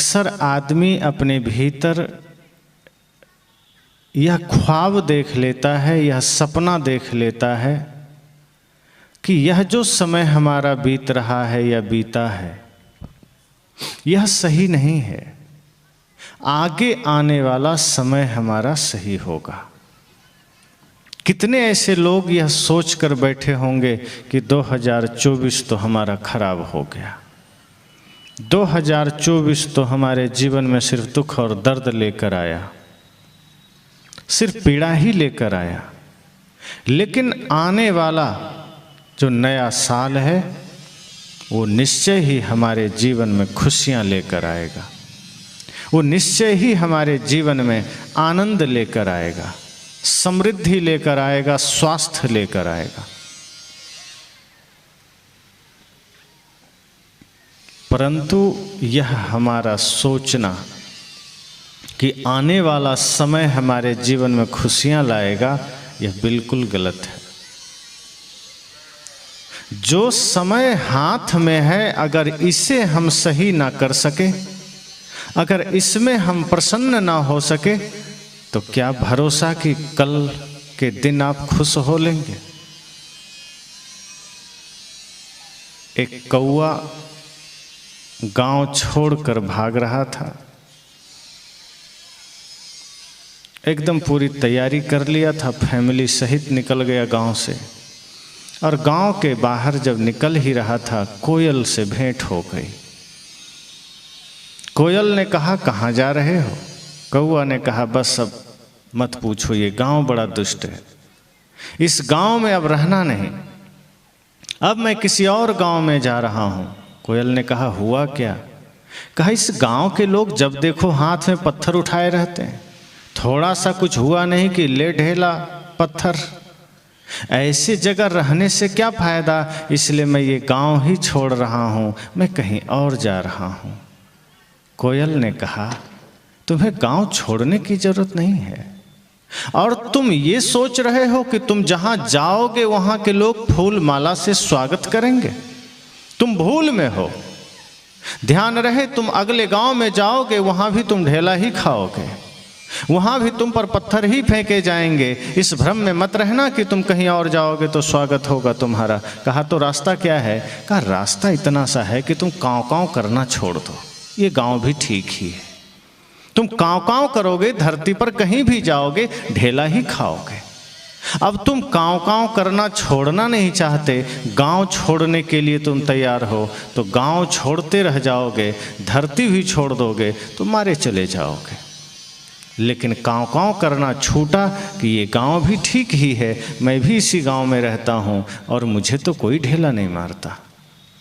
अक्सर आदमी अपने भीतर यह ख्वाब देख लेता है, यह सपना देख लेता है कि यह जो समय हमारा बीत रहा है या बीता है यह सही नहीं है, आगे आने वाला समय हमारा सही होगा। कितने ऐसे लोग यह सोच कर बैठे होंगे कि 2024 तो हमारा खराब हो गया, 2024 तो हमारे जीवन में सिर्फ दुख और दर्द लेकर आया, सिर्फ पीड़ा ही लेकर आया। लेकिन आने वाला जो नया साल है वो निश्चय ही हमारे जीवन में खुशियां लेकर आएगा, वो निश्चय ही हमारे जीवन में आनंद लेकर आएगा, समृद्धि लेकर आएगा, स्वास्थ्य लेकर आएगा। परंतु यह हमारा सोचना कि आने वाला समय हमारे जीवन में खुशियां लाएगा, यह बिल्कुल गलत है। जो समय हाथ में है, अगर इसे हम सही ना कर सके, अगर इसमें हम प्रसन्न ना हो सके, तो क्या भरोसा कि कल के दिन आप खुश हो लेंगे। एक कौवा गांव छोड़कर भाग रहा था, एकदम पूरी तैयारी कर लिया था, फैमिली सहित निकल गया गांव से। और गांव के बाहर जब निकल ही रहा था, कोयल से भेंट हो गई। कोयल ने कहा, कहाँ जा रहे हो? कौआ ने कहा, बस अब मत पूछो, ये गांव बड़ा दुष्ट है, इस गांव में अब रहना नहीं, अब मैं किसी और गांव में जा रहा हूं। कोयल ने कहा, हुआ क्या? कहा, इस गांव के लोग जब देखो हाथ में पत्थर उठाए रहते हैं, थोड़ा सा कुछ हुआ नहीं कि ले ढेला पत्थर। ऐसी जगह रहने से क्या फायदा, इसलिए मैं ये गांव ही छोड़ रहा हूं, मैं कहीं और जा रहा हूं। कोयल ने कहा, तुम्हें गांव छोड़ने की जरूरत नहीं है, और तुम ये सोच रहे हो कि तुम जहां जाओगे वहां के लोग फूल माला से स्वागत करेंगे। तुम भूल में हो। ध्यान रहे, तुम अगले गांव में जाओगे, वहां भी तुम ढेला ही खाओगे, वहां भी तुम पर पत्थर ही फेंके जाएंगे। इस भ्रम में मत रहना कि तुम कहीं और जाओगे तो स्वागत होगा तुम्हारा। कहा, तो रास्ता क्या है? कहा, रास्ता इतना सा है कि तुम काँव काँव करना छोड़ दो, ये गांव भी ठीक ही है। तुम काँव काँव करोगे, धरती पर कहीं भी जाओगे, ढेला ही खाओगे। अब तुम काँव काँव करना छोड़ना नहीं चाहते, गांव छोड़ने के लिए तुम तैयार हो, तो गांव छोड़ते रह जाओगे, धरती भी छोड़ दोगे, तो मारे चले जाओगे। लेकिन काँव काँव करना छूटा कि ये गांव भी ठीक ही है, मैं भी इसी गांव में रहता हूँ और मुझे तो कोई ढेला नहीं मारता।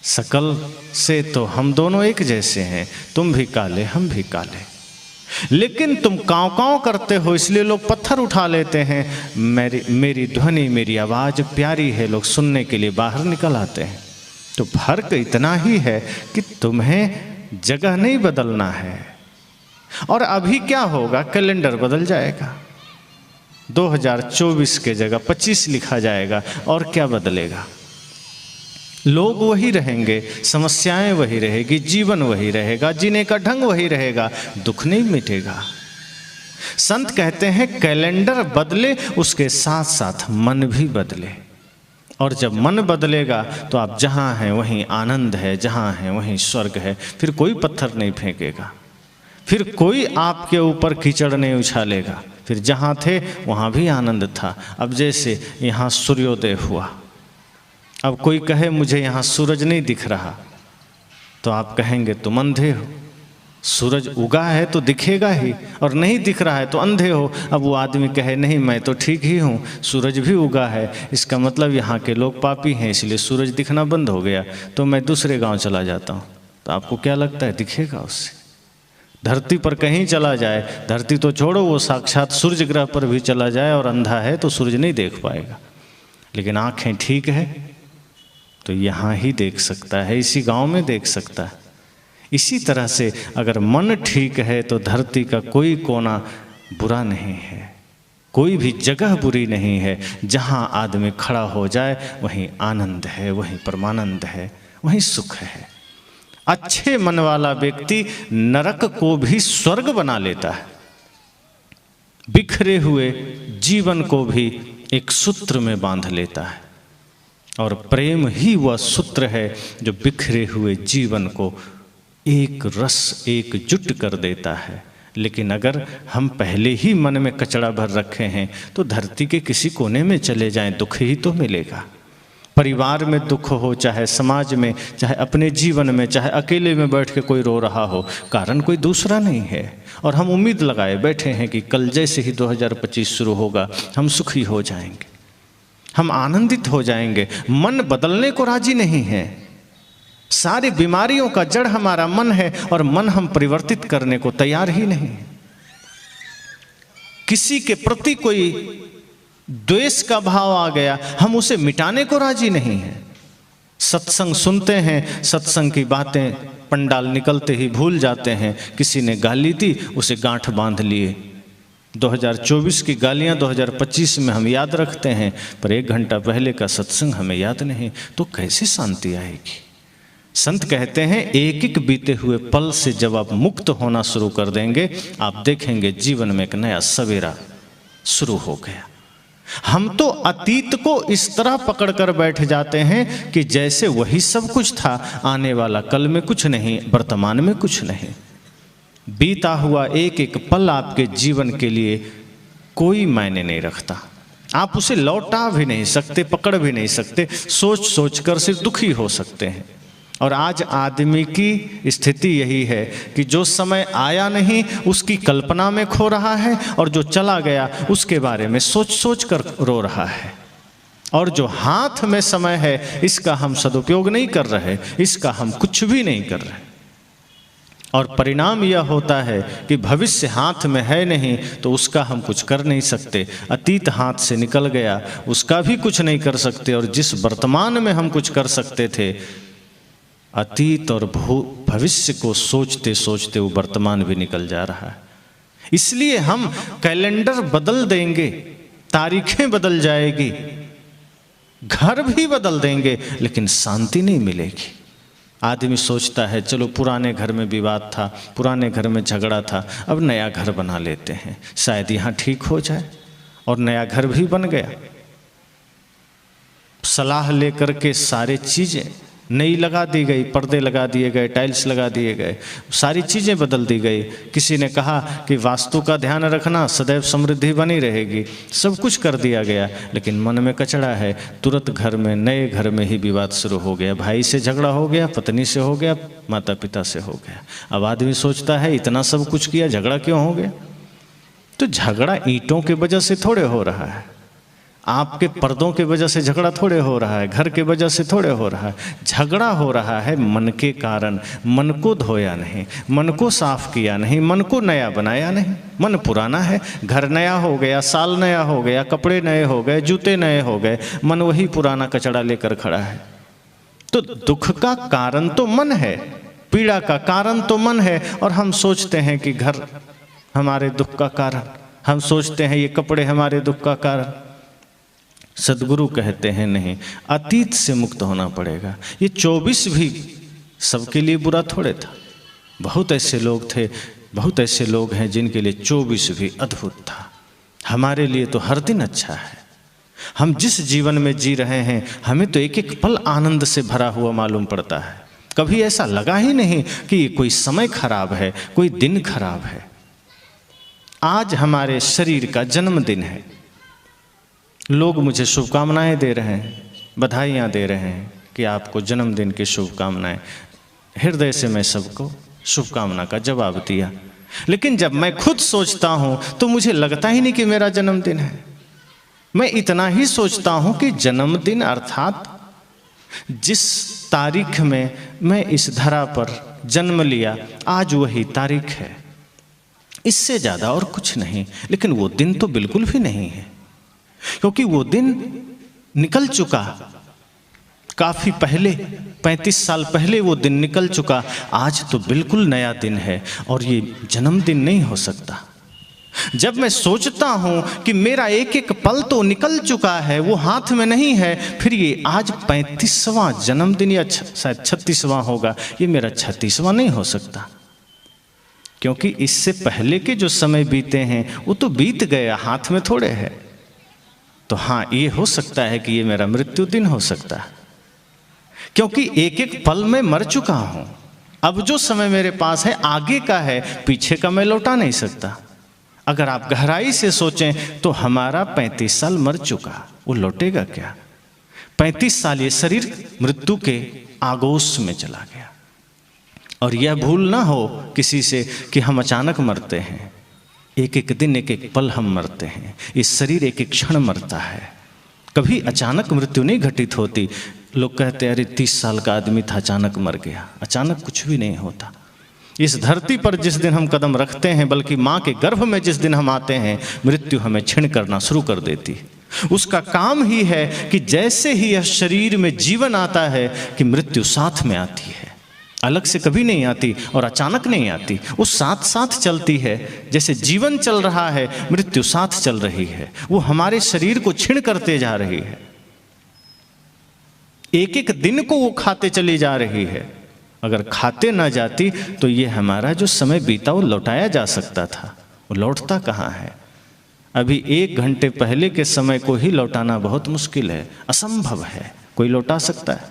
शकल से तो हम दोनों एक जैसे हैं, तुम भी काले हम भी काले, लेकिन तुम काँव काँव करते हो इसलिए लोग पत्थर उठा लेते हैं। मेरी ध्वनि, मेरी आवाज़ प्यारी है, लोग सुनने के लिए बाहर निकल आते हैं। तो फर्क इतना ही है कि तुम्हें जगह नहीं बदलना है। और अभी क्या होगा, कैलेंडर बदल जाएगा, 2024 के जगह 25 लिखा जाएगा, और क्या बदलेगा? लोग वही रहेंगे, समस्याएं वही रहेगी, जीवन वही रहेगा, जीने का ढंग वही रहेगा, दुख नहीं मिटेगा। संत कहते हैं, कैलेंडर बदले उसके साथ साथ मन भी बदले। और जब मन बदलेगा तो आप जहाँ हैं वहीं आनंद है, जहाँ हैं वहीं स्वर्ग है। फिर कोई पत्थर नहीं फेंकेगा, फिर कोई आपके ऊपर कीचड़ नहीं उछालेगा। फिर जहाँ थे वहाँ भी आनंद था। अब जैसे यहाँ सूर्योदय हुआ, अब कोई कहे मुझे यहाँ सूरज नहीं दिख रहा, तो आप कहेंगे तुम अंधे हो। सूरज उगा है तो दिखेगा ही, और नहीं दिख रहा है तो अंधे हो। अब वो आदमी कहे नहीं, मैं तो ठीक ही हूँ, सूरज भी उगा है, इसका मतलब यहाँ के लोग पापी हैं इसलिए सूरज दिखना बंद हो गया, तो मैं दूसरे गांव चला जाता हूँ। तो आपको क्या लगता है, दिखेगा उससे? धरती पर कहीं चला जाए, धरती तो छोड़ो, वो साक्षात सूर्य ग्रह पर भी चला जाए और अंधा है तो सूरज नहीं देख पाएगा। लेकिन आँखें ठीक है तो यहाँ ही देख सकता है, इसी गांव में देख सकता है। इसी तरह से अगर मन ठीक है तो धरती का कोई कोना बुरा नहीं है, कोई भी जगह बुरी नहीं है। जहाँ आदमी खड़ा हो जाए वहीं आनंद है, वहीं परमानंद है, वहीं सुख है। अच्छे मन वाला व्यक्ति नरक को भी स्वर्ग बना लेता है, बिखरे हुए जीवन को भी एक सूत्र में बांध लेता है। और प्रेम ही वह सूत्र है जो बिखरे हुए जीवन को एक रस एकजुट कर देता है। लेकिन अगर हम पहले ही मन में कचड़ा भर रखे हैं तो धरती के किसी कोने में चले जाएं, दुख ही तो मिलेगा। परिवार में दुख हो, चाहे समाज में, चाहे अपने जीवन में, चाहे अकेले में बैठ के कोई रो रहा हो, कारण कोई दूसरा नहीं है। और हम उम्मीद लगाए बैठे हैं कि कल जैसे ही 2025 शुरू होगा हम सुखी हो जाएंगे, हम आनंदित हो जाएंगे। मन बदलने को राजी नहीं है। सारी बीमारियों का जड़ हमारा मन है और मन हम परिवर्तित करने को तैयार ही नहीं। किसी के प्रति कोई द्वेष का भाव आ गया, हम उसे मिटाने को राजी नहीं है। सत्संग सुनते हैं, सत्संग की बातें पंडाल निकलते ही भूल जाते हैं। किसी ने गाली दी, उसे गांठ बांध लिए। 2024 की गालियां 2025 में हम याद रखते हैं, पर 1 घंटा पहले का सत्संग हमें याद नहीं, तो कैसे शांति आएगी। संत कहते हैं एक एक बीते हुए पल से जब आप मुक्त होना शुरू कर देंगे, आप देखेंगे जीवन में एक नया सवेरा शुरू हो गया। हम तो अतीत को इस तरह पकड़ कर बैठ जाते हैं कि जैसे वही सब कुछ था, आने वाला कल में कुछ नहीं, वर्तमान में कुछ नहीं। बीता हुआ एक एक पल आपके जीवन के लिए कोई मायने नहीं रखता। आप उसे लौटा भी नहीं सकते, पकड़ भी नहीं सकते, सोच सोच कर सिर्फ दुखी हो सकते हैं। और आज आदमी की स्थिति यही है कि जो समय आया नहीं उसकी कल्पना में खो रहा है, और जो चला गया उसके बारे में सोच सोच कर रो रहा है। और जो हाथ में समय है इसका हम सदुपयोग नहीं कर रहे, इसका हम कुछ भी नहीं कर रहे। और परिणाम यह होता है कि भविष्य हाथ में है नहीं तो उसका हम कुछ कर नहीं सकते। अतीत हाथ से निकल गया, उसका भी कुछ नहीं कर सकते। और जिस वर्तमान में हम कुछ कर सकते थे, अतीत और भविष्य को सोचते सोचते वो वर्तमान भी निकल जा रहा है। इसलिए हम कैलेंडर बदल देंगे, तारीखें बदल जाएगी, घर भी बदल देंगे, लेकिन शांति नहीं मिलेगी। आदमी सोचता है चलो पुराने घर में विवाद था, पुराने घर में झगड़ा था, अब नया घर बना लेते हैं, शायद यहाँ ठीक हो जाए। और नया घर भी बन गया। सलाह लेकर के सारे चीज़ें नई लगा दी गई, पर्दे लगा दिए गए, टाइल्स लगा दिए गए, सारी चीज़ें बदल दी गई। किसी ने कहा कि वास्तु का ध्यान रखना, सदैव समृद्धि बनी रहेगी, सब कुछ कर दिया गया, लेकिन मन में कचड़ा है। तुरंत घर में, नए घर में ही विवाद शुरू हो गया। भाई से झगड़ा हो गया, पत्नी से हो गया, माता पिता से हो गया। अब आदमी सोचता है इतना सब कुछ किया, झगड़ा क्यों हो गया? तो झगड़ा ईंटों के वजह से थोड़े हो रहा है, आपके पर्दों के वजह से झगड़ा थोड़े हो रहा है, घर के वजह से थोड़े हो रहा है। झगड़ा हो रहा है मन के कारण। मन को धोया नहीं, मन को साफ किया नहीं, मन को नया बनाया नहीं। मन पुराना है, घर नया हो गया, साल नया हो गया, कपड़े नए हो गए, जूते नए हो गए, मन वही पुराना कचड़ा लेकर खड़ा है। तो दुख का कारण तो मन है, पीड़ा का कारण तो मन है। और हम सोचते हैं कि घर हमारे दुख का कारण, हम सोचते हैं ये कपड़े हमारे दुख का कारण। सदगुरु कहते हैं नहीं, अतीत से मुक्त होना पड़ेगा। ये 24 भी सबके लिए बुरा थोड़े था। बहुत ऐसे लोग थे, बहुत ऐसे लोग हैं जिनके लिए 24 भी अद्भुत था। हमारे लिए तो हर दिन अच्छा है। हम जिस जीवन में जी रहे हैं, हमें तो एक एक पल आनंद से भरा हुआ मालूम पड़ता है। कभी ऐसा लगा ही नहीं कि कोई समय खराब है, कोई दिन खराब है। आज हमारे शरीर का जन्मदिन है। लोग मुझे शुभकामनाएं दे रहे हैं, बधाइयाँ दे रहे हैं कि आपको जन्मदिन की शुभकामनाएं। हृदय से मैं सबको शुभकामना का जवाब दिया, लेकिन जब मैं खुद सोचता हूँ तो मुझे लगता ही नहीं कि मेरा जन्मदिन है। मैं इतना ही सोचता हूँ कि जन्मदिन अर्थात जिस तारीख में मैं इस धरा पर जन्म लिया, आज वही तारीख है, इससे ज़्यादा और कुछ नहीं। लेकिन वो दिन तो बिल्कुल भी नहीं है, क्योंकि वो दिन निकल चुका काफी पहले, 35 साल पहले वो दिन निकल चुका। आज तो बिल्कुल नया दिन है और ये जन्मदिन नहीं हो सकता। जब मैं सोचता हूं कि मेरा एक एक पल तो निकल चुका है, वो हाथ में नहीं है, फिर ये आज 35वां जन्मदिन या शायद 36वां होगा, ये मेरा 36वां नहीं हो सकता, क्योंकि इससे पहले के जो समय बीते हैं वो तो बीत गया, हाथ में थोड़े है। तो हाँ, ये हो सकता है कि ये मेरा मृत्यु दिन हो सकता है, क्योंकि एक एक पल में मर चुका हूं। अब जो समय मेरे पास है आगे का है, पीछे का मैं लौटा नहीं सकता। अगर आप गहराई से सोचें तो हमारा 35 साल मर चुका, वो लौटेगा क्या? 35 साल ये शरीर मृत्यु के आगोश में चला गया। और यह भूल ना हो किसी से कि हम अचानक मरते हैं, एक एक दिन एक एक पल हम मरते हैं। इस शरीर एक एक क्षण मरता है, कभी अचानक मृत्यु नहीं घटित होती। लोग कहते हैं अरे 30 साल का आदमी था, अचानक मर गया। अचानक कुछ भी नहीं होता। इस धरती पर जिस दिन हम कदम रखते हैं, बल्कि माँ के गर्भ में जिस दिन हम आते हैं, मृत्यु हमें क्षीण करना शुरू कर देती है। उसका काम ही है कि जैसे ही यह शरीर में जीवन आता है कि मृत्यु साथ में आती है, अलग से कभी नहीं आती और अचानक नहीं आती, वो साथ साथ चलती है। जैसे जीवन चल रहा है, मृत्यु साथ चल रही है, वो हमारे शरीर को क्षीण करते जा रही है। एक एक दिन को वो खाते चली जा रही है। अगर खाते ना जाती तो ये हमारा जो समय बीता वो लौटाया जा सकता था, वो लौटता कहाँ है? अभी 1 घंटे पहले के समय को ही लौटाना बहुत मुश्किल है, असंभव है। कोई लौटा सकता है?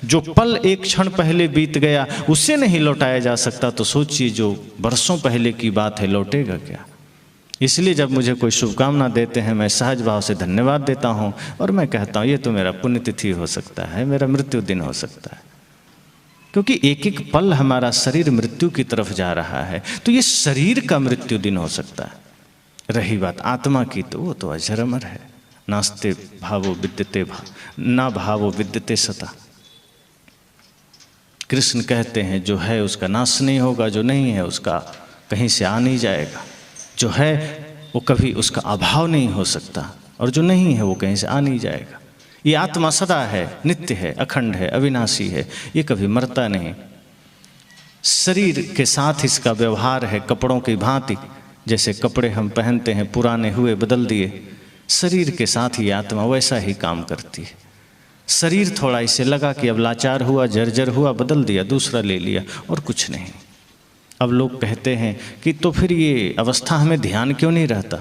जो पल एक क्षण पहले बीत गया उसे नहीं लौटाया जा सकता, तो सोचिए जो बरसों पहले की बात है, लौटेगा क्या? इसलिए जब मुझे कोई शुभकामना देते हैं, मैं सहज भाव से धन्यवाद देता हूँ और मैं कहता हूँ ये तो मेरा पुण्यतिथि हो सकता है, मेरा मृत्यु दिन हो सकता है, क्योंकि एक एक पल हमारा शरीर मृत्यु की तरफ जा रहा है। तो ये शरीर का मृत्यु दिन हो सकता है। रही बात आत्मा की, तो वो तो अजर अमर है। नास्ते भावो विद्यते ना भावो विद्यते सता। कृष्ण कहते हैं जो है उसका नाश नहीं होगा, जो नहीं है उसका कहीं से आ नहीं जाएगा। जो है वो कभी उसका अभाव नहीं हो सकता, और जो नहीं है वो कहीं से आ नहीं जाएगा। ये आत्मा सदा है, नित्य है, अखंड है, अविनाशी है, ये कभी मरता नहीं। शरीर के साथ इसका व्यवहार है कपड़ों की भांति। जैसे कपड़े हम पहनते हैं, पुराने हुए बदल दिए, शरीर के साथ ही आत्मा वैसा ही काम करती है। शरीर थोड़ा इसे लगा कि अब लाचार हुआ, जर्जर हुआ, बदल दिया, दूसरा ले लिया, और कुछ नहीं। अब लोग कहते हैं कि तो फिर ये अवस्था हमें ध्यान क्यों नहीं रहता?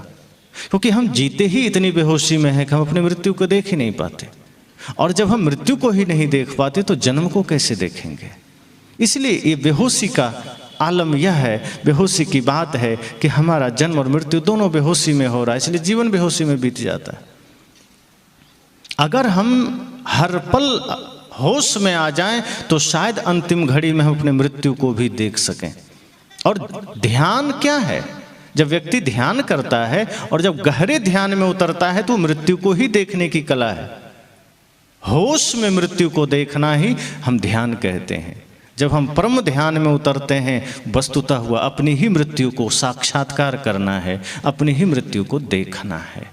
क्योंकि हम जीते ही इतनी बेहोशी में हैं कि हम अपनी मृत्यु को देख ही नहीं पाते, और जब हम मृत्यु को ही नहीं देख पाते तो जन्म को कैसे देखेंगे? इसलिए ये बेहोशी का आलम यह है, बेहोशी की बात है कि हमारा जन्म और मृत्यु दोनों बेहोशी में हो रहा है, इसलिए जीवन बेहोशी में बीत जाता है। अगर हम हर पल होश में आ जाएं तो शायद अंतिम घड़ी में हम अपने मृत्यु को भी देख सकें। और ध्यान क्या है? जब व्यक्ति ध्यान करता है और जब गहरे ध्यान में उतरता है तो मृत्यु को ही देखने की कला है। होश में मृत्यु को देखना ही हम ध्यान कहते हैं। जब हम परम ध्यान में उतरते हैं, वस्तुतः हुआ अपनी ही मृत्यु को साक्षात्कार करना है, अपनी ही मृत्यु को देखना है।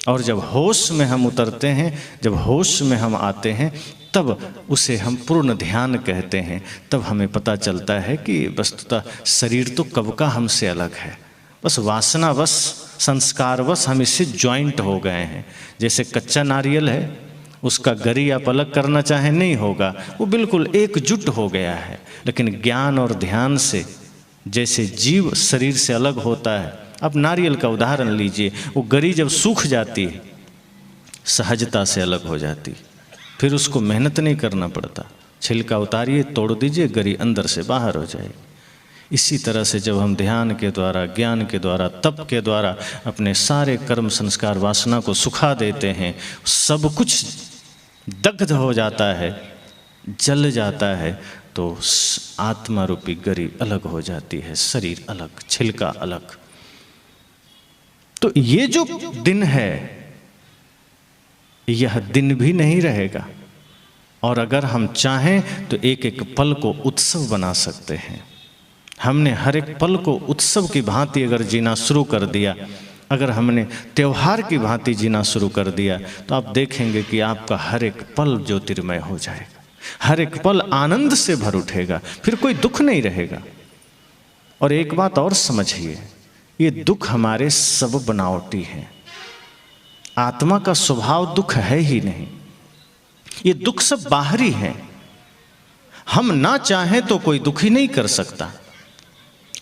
और जब होश में हम उतरते हैं, जब होश में हम आते हैं, तब उसे हम पूर्ण ध्यान कहते हैं। तब हमें पता चलता है कि वस्तुतः शरीर तो कब का हमसे अलग है, बस वासनावश, संस्कारवश हम इससे ज्वाइंट हो गए हैं। जैसे कच्चा नारियल है, उसका गरी आप अलग करना चाहें नहीं होगा, वो बिल्कुल एकजुट हो गया है। लेकिन ज्ञान और ध्यान से जैसे जीव शरीर से अलग होता है, अब नारियल का उदाहरण लीजिए, वो गरी जब सूख जाती है सहजता से अलग हो जाती, फिर उसको मेहनत नहीं करना पड़ता, छिलका उतारिए, तोड़ दीजिए, गरी अंदर से बाहर हो जाएगी। इसी तरह से जब हम ध्यान के द्वारा, ज्ञान के द्वारा, तप के द्वारा अपने सारे कर्म संस्कार वासना को सुखा देते हैं, सब कुछ दग्ध हो जाता है, जल जाता है, तो आत्मा रूपी गरी अलग हो जाती है, शरीर अलग, छिलका अलग। तो ये जो दिन है, यह दिन भी नहीं रहेगा। और अगर हम चाहें तो एक एक पल को उत्सव बना सकते हैं। हमने हर एक पल को उत्सव की भांति अगर जीना शुरू कर दिया, अगर हमने त्यौहार की भांति जीना शुरू कर दिया, तो आप देखेंगे कि आपका हर एक पल ज्योतिर्मय हो जाएगा, हर एक पल आनंद से भर उठेगा, फिर कोई दुख नहीं रहेगा। और एक बात और समझिए, ये दुख हमारे सब बनावटी हैं। आत्मा का स्वभाव दुख है ही नहीं। ये दुख सब बाहरी है। हम ना चाहें तो कोई दुखी नहीं कर सकता।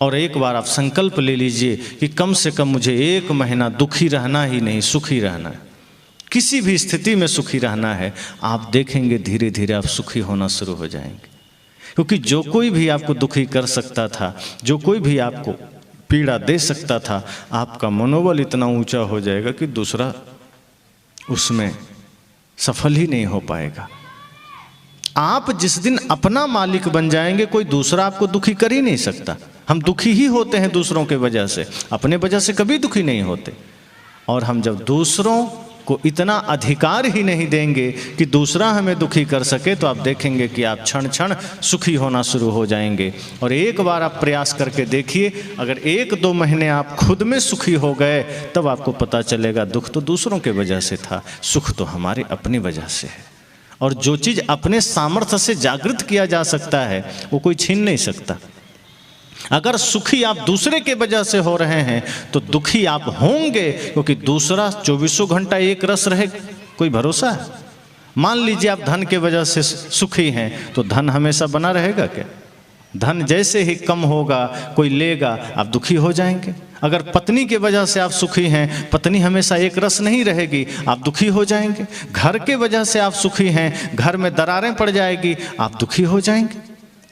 और एक बार आप संकल्प ले लीजिए कि कम से कम मुझे 1 महीना दुखी रहना ही नहीं, सुखी रहना है। किसी भी स्थिति में सुखी रहना है। आप देखेंगे धीरे धीरे आप सुखी होना शुरू हो जाएंगे। क्योंकि जो कोई भी आपको दुखी कर सकता था, जो कोई भी आपको पीड़ा दे सकता था, आपका मनोबल इतना ऊंचा हो जाएगा कि दूसरा उसमें सफल ही नहीं हो पाएगा। आप जिस दिन अपना मालिक बन जाएंगे, कोई दूसरा आपको दुखी कर ही नहीं सकता। हम दुखी ही होते हैं दूसरों के वजह से, अपने वजह से कभी दुखी नहीं होते। और हम जब दूसरों को इतना अधिकार ही नहीं देंगे कि दूसरा हमें दुखी कर सके, तो आप देखेंगे कि आप क्षण क्षण सुखी होना शुरू हो जाएंगे। और एक बार आप प्रयास करके देखिए, अगर 1-2 महीने आप खुद में सुखी हो गए, तब आपको पता चलेगा दुख तो दूसरों के वजह से था, सुख तो हमारी अपनी वजह से है। और जो चीज़ अपने सामर्थ्य से जागृत किया जा सकता है, वो कोई छीन नहीं सकता। अगर सुखी आप दूसरे के वजह से हो रहे हैं, तो दुखी आप होंगे, क्योंकि दूसरा 24 घंटा एक रस रहे, कोई भरोसा है? मान लीजिए आप धन के वजह से सुखी हैं, तो धन हमेशा बना रहेगा क्या? धन जैसे ही कम होगा, कोई लेगा, आप दुखी हो जाएंगे। अगर पत्नी के वजह से आप सुखी हैं, पत्नी हमेशा एक रस नहीं रहेगी, आप दुखी हो जाएंगे। घर के वजह से आप सुखी हैं, घर में दरारें पड़ जाएगी, आप दुखी हो जाएंगे।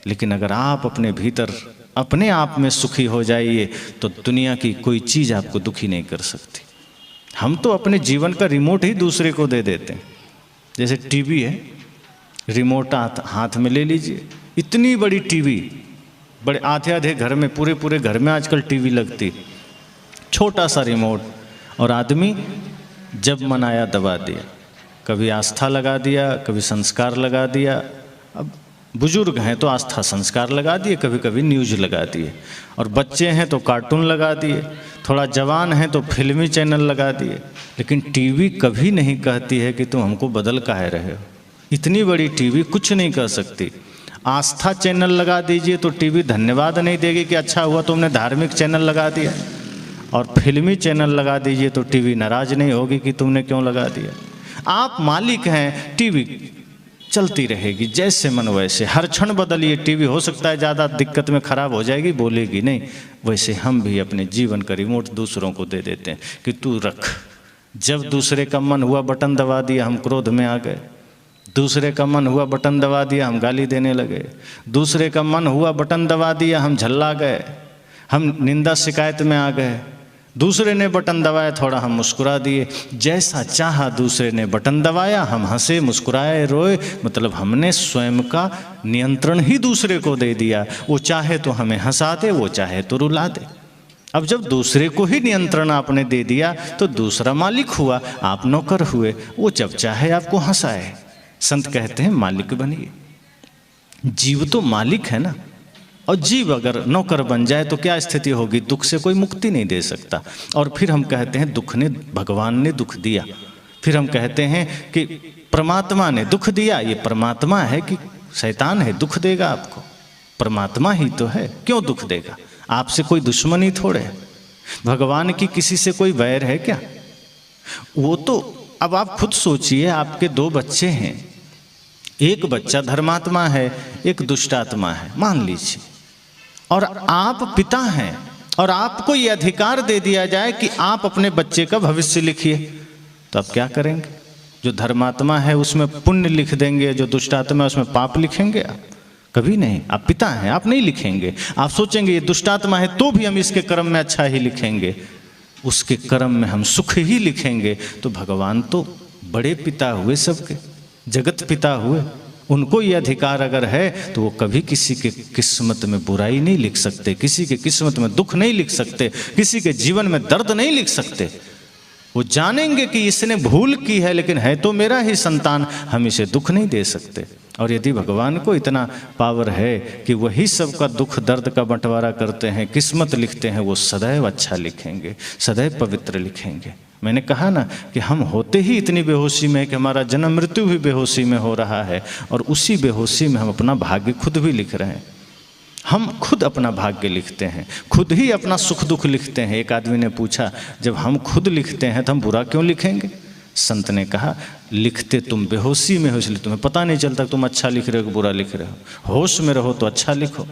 लेकिन अगर आप अपने भीतर अपने आप में सुखी हो जाइए, तो दुनिया की कोई चीज़ आपको दुखी नहीं कर सकती। हम तो अपने जीवन का रिमोट ही दूसरे को दे देते हैं। जैसे टीवी है, रिमोट हाथ में ले लीजिए, इतनी बड़ी टीवी, बड़े आधे घर में, पूरे घर में आजकल टीवी लगती, छोटा सा रिमोट, और आदमी जब मन आया दबा दिया। कभी आस्था लगा दिया, कभी संस्कार लगा दिया। अब बुजुर्ग हैं तो आस्था संस्कार लगा दिए, कभी कभी न्यूज लगा दिए, और बच्चे हैं तो कार्टून लगा दिए, थोड़ा जवान हैं तो फिल्मी चैनल लगा दिए। लेकिन टीवी कभी नहीं कहती है कि तुम हमको बदल काहे रहे हो। इतनी बड़ी टीवी कुछ नहीं कर सकती। आस्था चैनल लगा दीजिए तो टीवी धन्यवाद नहीं देगी कि अच्छा हुआ तुमने धार्मिक चैनल लगा दिया, और फिल्मी चैनल लगा दीजिए तो टीवी नाराज नहीं होगी कि तुमने क्यों लगा दिया। आप मालिक हैं, टीवी चलती रहेगी जैसे मन वैसे। हर क्षण बदलिए टीवी, हो सकता है ज़्यादा दिक्कत में ख़राब हो जाएगी, बोलेगी नहीं। वैसे हम भी अपने जीवन का रिमोट दूसरों को दे देते हैं कि तू रख। जब दूसरे का मन हुआ बटन दबा दिया, हम क्रोध में आ गए। दूसरे का मन हुआ बटन दबा दिया, हम गाली देने लगे। दूसरे का मन हुआ बटन दबा दिया, हम झल्ला गए, हम निंदा शिकायत में आ गए। दूसरे ने बटन दबाया, थोड़ा हम मुस्कुरा दिए। जैसा चाहा दूसरे ने बटन दबाया, हम हंसे, मुस्कुराए, रोए। मतलब हमने स्वयं का नियंत्रण ही दूसरे को दे दिया। वो चाहे तो हमें हंसा दे, वो चाहे तो रुला दे। अब जब दूसरे को ही नियंत्रण आपने दे दिया, तो दूसरा मालिक हुआ, आप नौकर हुए। वो जब चाहे आपको हंसाए। संत कहते हैं मालिक बनिए। जीव तो मालिक है ना, और जीव अगर नौकर बन जाए तो क्या स्थिति होगी? दुख से कोई मुक्ति नहीं दे सकता। और फिर हम कहते हैं दुख ने, भगवान ने दुख दिया। फिर हम कहते हैं कि परमात्मा ने दुख दिया। ये परमात्मा है कि शैतान है दुख देगा आपको? परमात्मा ही तो है, क्यों दुख देगा? आपसे कोई दुश्मनी थोड़े है। भगवान की किसी से कोई वैर है क्या? वो तो, अब आप खुद सोचिए, आपके 2 बच्चे हैं, एक बच्चा धर्मात्मा है, एक दुष्टात्मा है, मान लीजिए, और आप पिता हैं, और आपको ये अधिकार दे दिया जाए कि आप अपने बच्चे का भविष्य लिखिए, तो आप क्या करेंगे? जो धर्मात्मा है उसमें पुण्य लिख देंगे, जो दुष्टात्मा है उसमें पाप लिखेंगे आप? कभी नहीं। आप पिता हैं, आप नहीं लिखेंगे। आप सोचेंगे ये दुष्टात्मा है तो भी हम इसके कर्म में अच्छा ही लिखेंगे, उसके कर्म में हम सुख ही लिखेंगे। तो भगवान तो बड़े पिता हुए, सबके जगत पिता हुए। उनको ये अधिकार अगर है तो वो कभी किसी के किस्मत में बुराई नहीं लिख सकते, किसी के किस्मत में दुख नहीं लिख सकते, किसी के जीवन में दर्द नहीं लिख सकते। वो जानेंगे कि इसने भूल की है, लेकिन है तो मेरा ही संतान, हम इसे दुख नहीं दे सकते। और यदि भगवान को इतना पावर है कि वही सबका दुख दर्द का बंटवारा करते हैं, किस्मत लिखते हैं, वो सदैव अच्छा लिखेंगे, सदैव पवित्र लिखेंगे। मैंने कहा ना कि हम होते ही इतनी बेहोशी में कि हमारा जन्म मृत्यु भी बेहोशी में हो रहा है, और उसी बेहोशी में हम अपना भाग्य खुद भी लिख रहे हैं। हम खुद अपना भाग्य लिखते हैं, खुद ही अपना सुख दुख लिखते हैं। एक आदमी ने पूछा, जब हम खुद लिखते हैं तो हम बुरा क्यों लिखेंगे? संत ने कहा, लिखते तुम बेहोशी में हो, इसलिए तुम्हें पता नहीं चलता तुम अच्छा लिख रहे हो कि बुरा लिख रहे हो। होश में रहो तो अच्छा लिखो।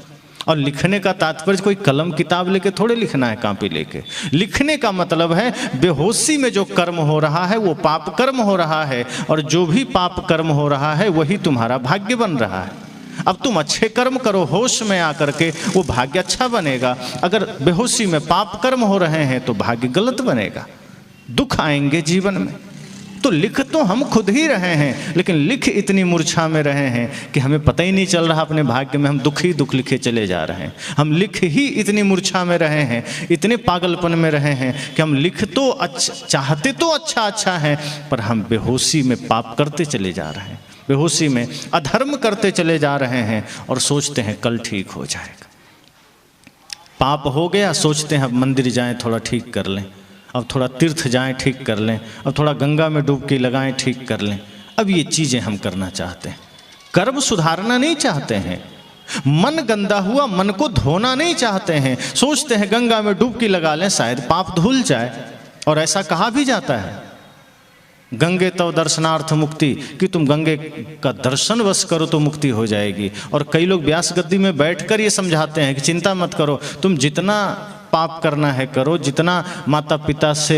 और लिखने का तात्पर्य कोई कलम किताब लेके थोड़े लिखना है, कॉपी लेके। लिखने का मतलब है बेहोशी में जो कर्म हो रहा है वो पाप कर्म हो रहा है, और जो भी पाप कर्म हो रहा है वही तुम्हारा भाग्य बन रहा है। अब तुम अच्छे कर्म करो होश में आकर के, वो भाग्य अच्छा बनेगा। अगर बेहोशी में पाप कर्म हो रहे हैं तो भाग्य गलत बनेगा, दुख आएंगे जीवन में। तो लिख तो हम खुद ही रहे हैं, लेकिन लिख इतनी मूर्छा में रहे हैं कि हमें पता ही नहीं चल रहा अपने भाग्य में हम दुख ही दुख लिखे चले जा रहे हैं। हम लिख ही इतनी मूर्छा में रहे हैं, इतने पागलपन में रहे हैं कि हम लिख तो अच्छा चाहते तो अच्छा है, पर हम बेहोशी में पाप करते चले जा रहे हैं, बेहोशी में अधर्म करते चले जा रहे हैं और सोचते हैं कल ठीक हो जाएगा। पाप हो गया, सोचते हैं अब मंदिर जाएं थोड़ा ठीक कर लें, अब थोड़ा तीर्थ जाएं ठीक कर लें, अब थोड़ा गंगा में डुबकी लगाएं ठीक कर लें। अब ये चीज़ें हम करना चाहते हैं, कर्म सुधारना नहीं चाहते हैं। मन गंदा हुआ, मन को धोना नहीं चाहते हैं, सोचते हैं गंगा में डुबकी लगा लें शायद पाप धुल जाए। और ऐसा कहा भी जाता है, गंगे तव दर्शनार्थ मुक्ति, कि तुम गंगे का दर्शन बस करो तो मुक्ति हो जाएगी। और कई लोग व्यास गद्दी में बैठकर ये समझाते हैं कि चिंता मत करो, तुम जितना पाप करना है करो, जितना माता पिता से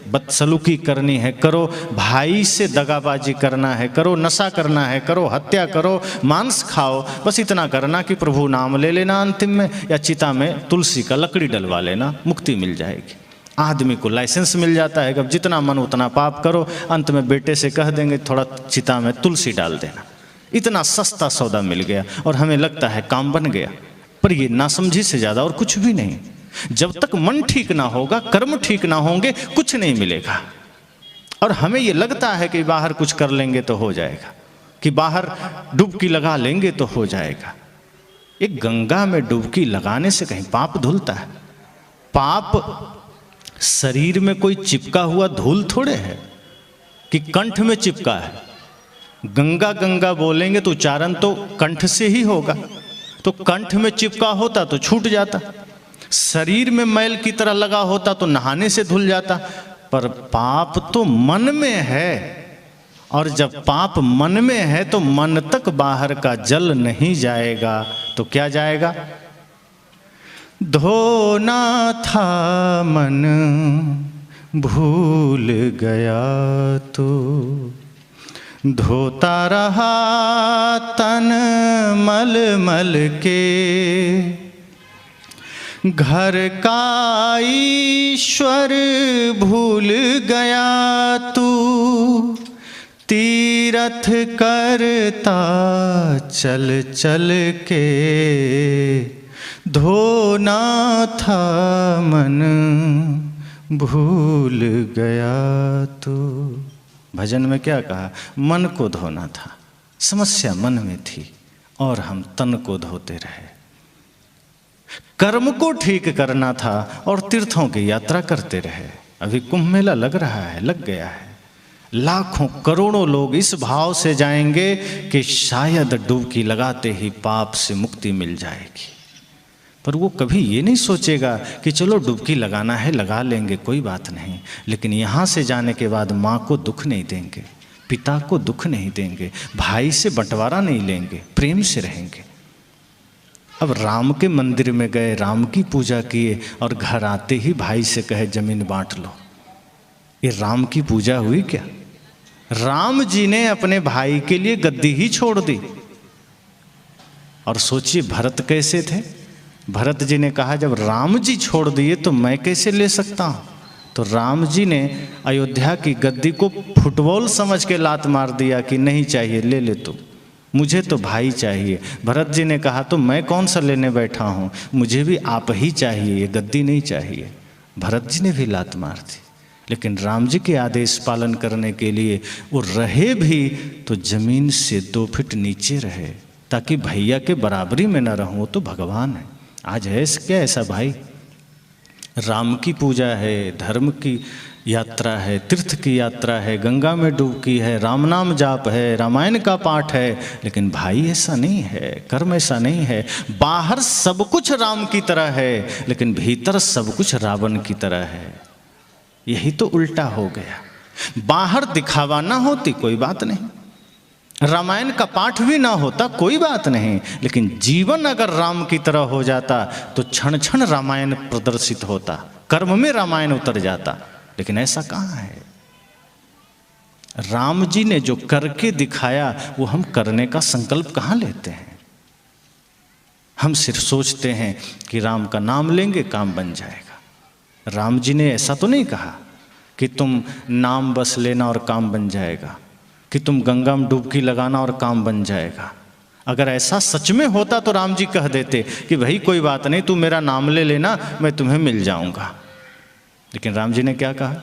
बदसलूकी करनी है करो, भाई से दगाबाजी करना है करो, नशा करना है करो, हत्या करो, मांस खाओ, बस इतना करना कि प्रभु नाम ले लेना अंतिम में, या चिता में तुलसी का लकड़ी डलवा लेना, मुक्ति मिल जाएगी। आदमी को लाइसेंस मिल जाता है कि अब जितना मन उतना पाप करो, अंत में बेटे से कह देंगे थोड़ा चिता में तुलसी डाल देना। इतना सस्ता सौदा मिल गया और हमें लगता है काम बन गया, पर ये नासमझी से ज़्यादा और कुछ भी नहीं। जब तक मन ठीक ना होगा, कर्म ठीक ना होंगे, कुछ नहीं मिलेगा। और हमें ये लगता है कि बाहर कुछ कर लेंगे तो हो जाएगा, कि बाहर डुबकी लगा लेंगे तो हो जाएगा। एक गंगा में डुबकी लगाने से कहीं पाप धुलता है? पाप शरीर में कोई चिपका हुआ धूल थोड़े है कि कंठ में चिपका है। गंगा गंगा बोलेंगे तो उच्चारण तो कंठ से ही होगा, तो कंठ में चिपका होता तो छूट जाता, शरीर में मैल की तरह लगा होता तो नहाने से धुल जाता। पर पाप तो मन में है, और जब पाप मन में है तो मन तक बाहर का जल नहीं जाएगा तो क्या जाएगा? धोना था मन भूल गया तो, धोता रहा तन मल मल के, घर का ईश्वर भूल गया तू, तीरथ करता चल चल के, धोना था मन भूल गया तो। भजन में क्या कहा? मन को धोना था, समस्या मन में थी और हम तन को धोते रहे। कर्म को ठीक करना था और तीर्थों की यात्रा करते रहे। अभी कुंभ मेला लग रहा है, लग गया है। लाखों करोड़ों लोग इस भाव से जाएंगे कि शायद डुबकी लगाते ही पाप से मुक्ति मिल जाएगी। पर वो कभी ये नहीं सोचेगा कि चलो डुबकी लगाना है लगा लेंगे, कोई बात नहीं, लेकिन यहाँ से जाने के बाद माँ को दुख नहीं देंगे, पिता को दुख नहीं देंगे, भाई से बंटवारा नहीं लेंगे, प्रेम से रहेंगे। अब राम के मंदिर में गए, राम की पूजा किए और घर आते ही भाई से कहे जमीन बांट लो, ये राम की पूजा हुई क्या? राम जी ने अपने भाई के लिए गद्दी ही छोड़ दी। और सोचिए भरत कैसे थे? भरत जी ने कहा जब राम जी छोड़ दिए तो मैं कैसे ले सकता हूँ? तो राम जी ने अयोध्या की गद्दी को फुटबॉल समझ के लात मार दिया कि नहीं चाहिए, ले ले तू, मुझे तो भाई चाहिए। भरत जी ने कहा तो मैं कौन सा लेने बैठा हूँ, मुझे भी आप ही चाहिए, ये गद्दी नहीं चाहिए। भरत जी ने भी लात मार दी, लेकिन राम जी के आदेश पालन करने के लिए वो रहे भी तो जमीन से 2 फीट नीचे रहे, ताकि भैया के बराबरी में न रहूं। वो तो भगवान है। आज है क्या ऐसा भाई? राम की पूजा है, धर्म की यात्रा है, तीर्थ की यात्रा है, गंगा में डुबकी है, राम नाम जाप है, रामायण का पाठ है। लेकिन भाई ऐसा नहीं है, कर्म ऐसा नहीं है। बाहर सब कुछ राम की तरह है, लेकिन भीतर सब कुछ रावण की तरह है। यही तो उल्टा हो गया। बाहर दिखावा ना होती कोई बात नहीं, रामायण का पाठ भी ना होता कोई बात नहीं, लेकिन जीवन अगर राम की तरह हो जाता तो क्षण क्षण रामायण प्रदर्शित होता, कर्म में रामायण उतर जाता। लेकिन ऐसा कहाँ है। राम जी ने जो करके दिखाया वो हम करने का संकल्प कहाँ लेते हैं। हम सिर्फ सोचते हैं कि राम का नाम लेंगे काम बन जाएगा। राम जी ने ऐसा तो नहीं कहा कि तुम नाम बस लेना और काम बन जाएगा, कि तुम गंगा में डुबकी लगाना और काम बन जाएगा। अगर ऐसा सच में होता तो राम जी कह देते कि भाई कोई बात नहीं, तू मेरा नाम ले लेना, मैं तुम्हें मिल जाऊंगा। लेकिन राम जी ने क्या कहा।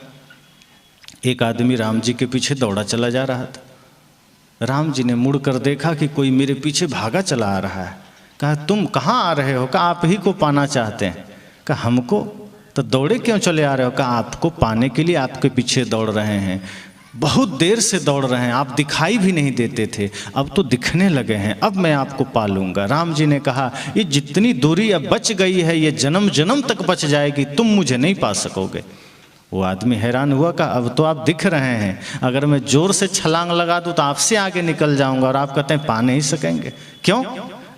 एक आदमी राम जी के पीछे दौड़ा चला जा रहा था। राम जी ने मुड़ कर देखा कि कोई मेरे पीछे भागा चला आ रहा है। कहा तुम कहाँ आ रहे हो। कहा आप ही को पाना चाहते हैं। कहा हमको। तो दौड़े क्यों चले आ रहे हो। कहा आपको पाने के लिए आपके पीछे दौड़ रहे हैं, बहुत देर से दौड़ रहे हैं, आप दिखाई भी नहीं देते थे, अब तो दिखने लगे हैं, अब मैं आपको पालूंगा। राम जी ने कहा ये जितनी दूरी अब बच गई है ये जन्म जन्म तक बच जाएगी, तुम मुझे नहीं पा सकोगे। वो आदमी हैरान हुआ, कहा अब तो आप दिख रहे हैं, अगर मैं जोर से छलांग लगा दूं तो आपसे आगे निकल जाऊंगा, और आप कहते हैं पा नहीं सकेंगे। क्यों।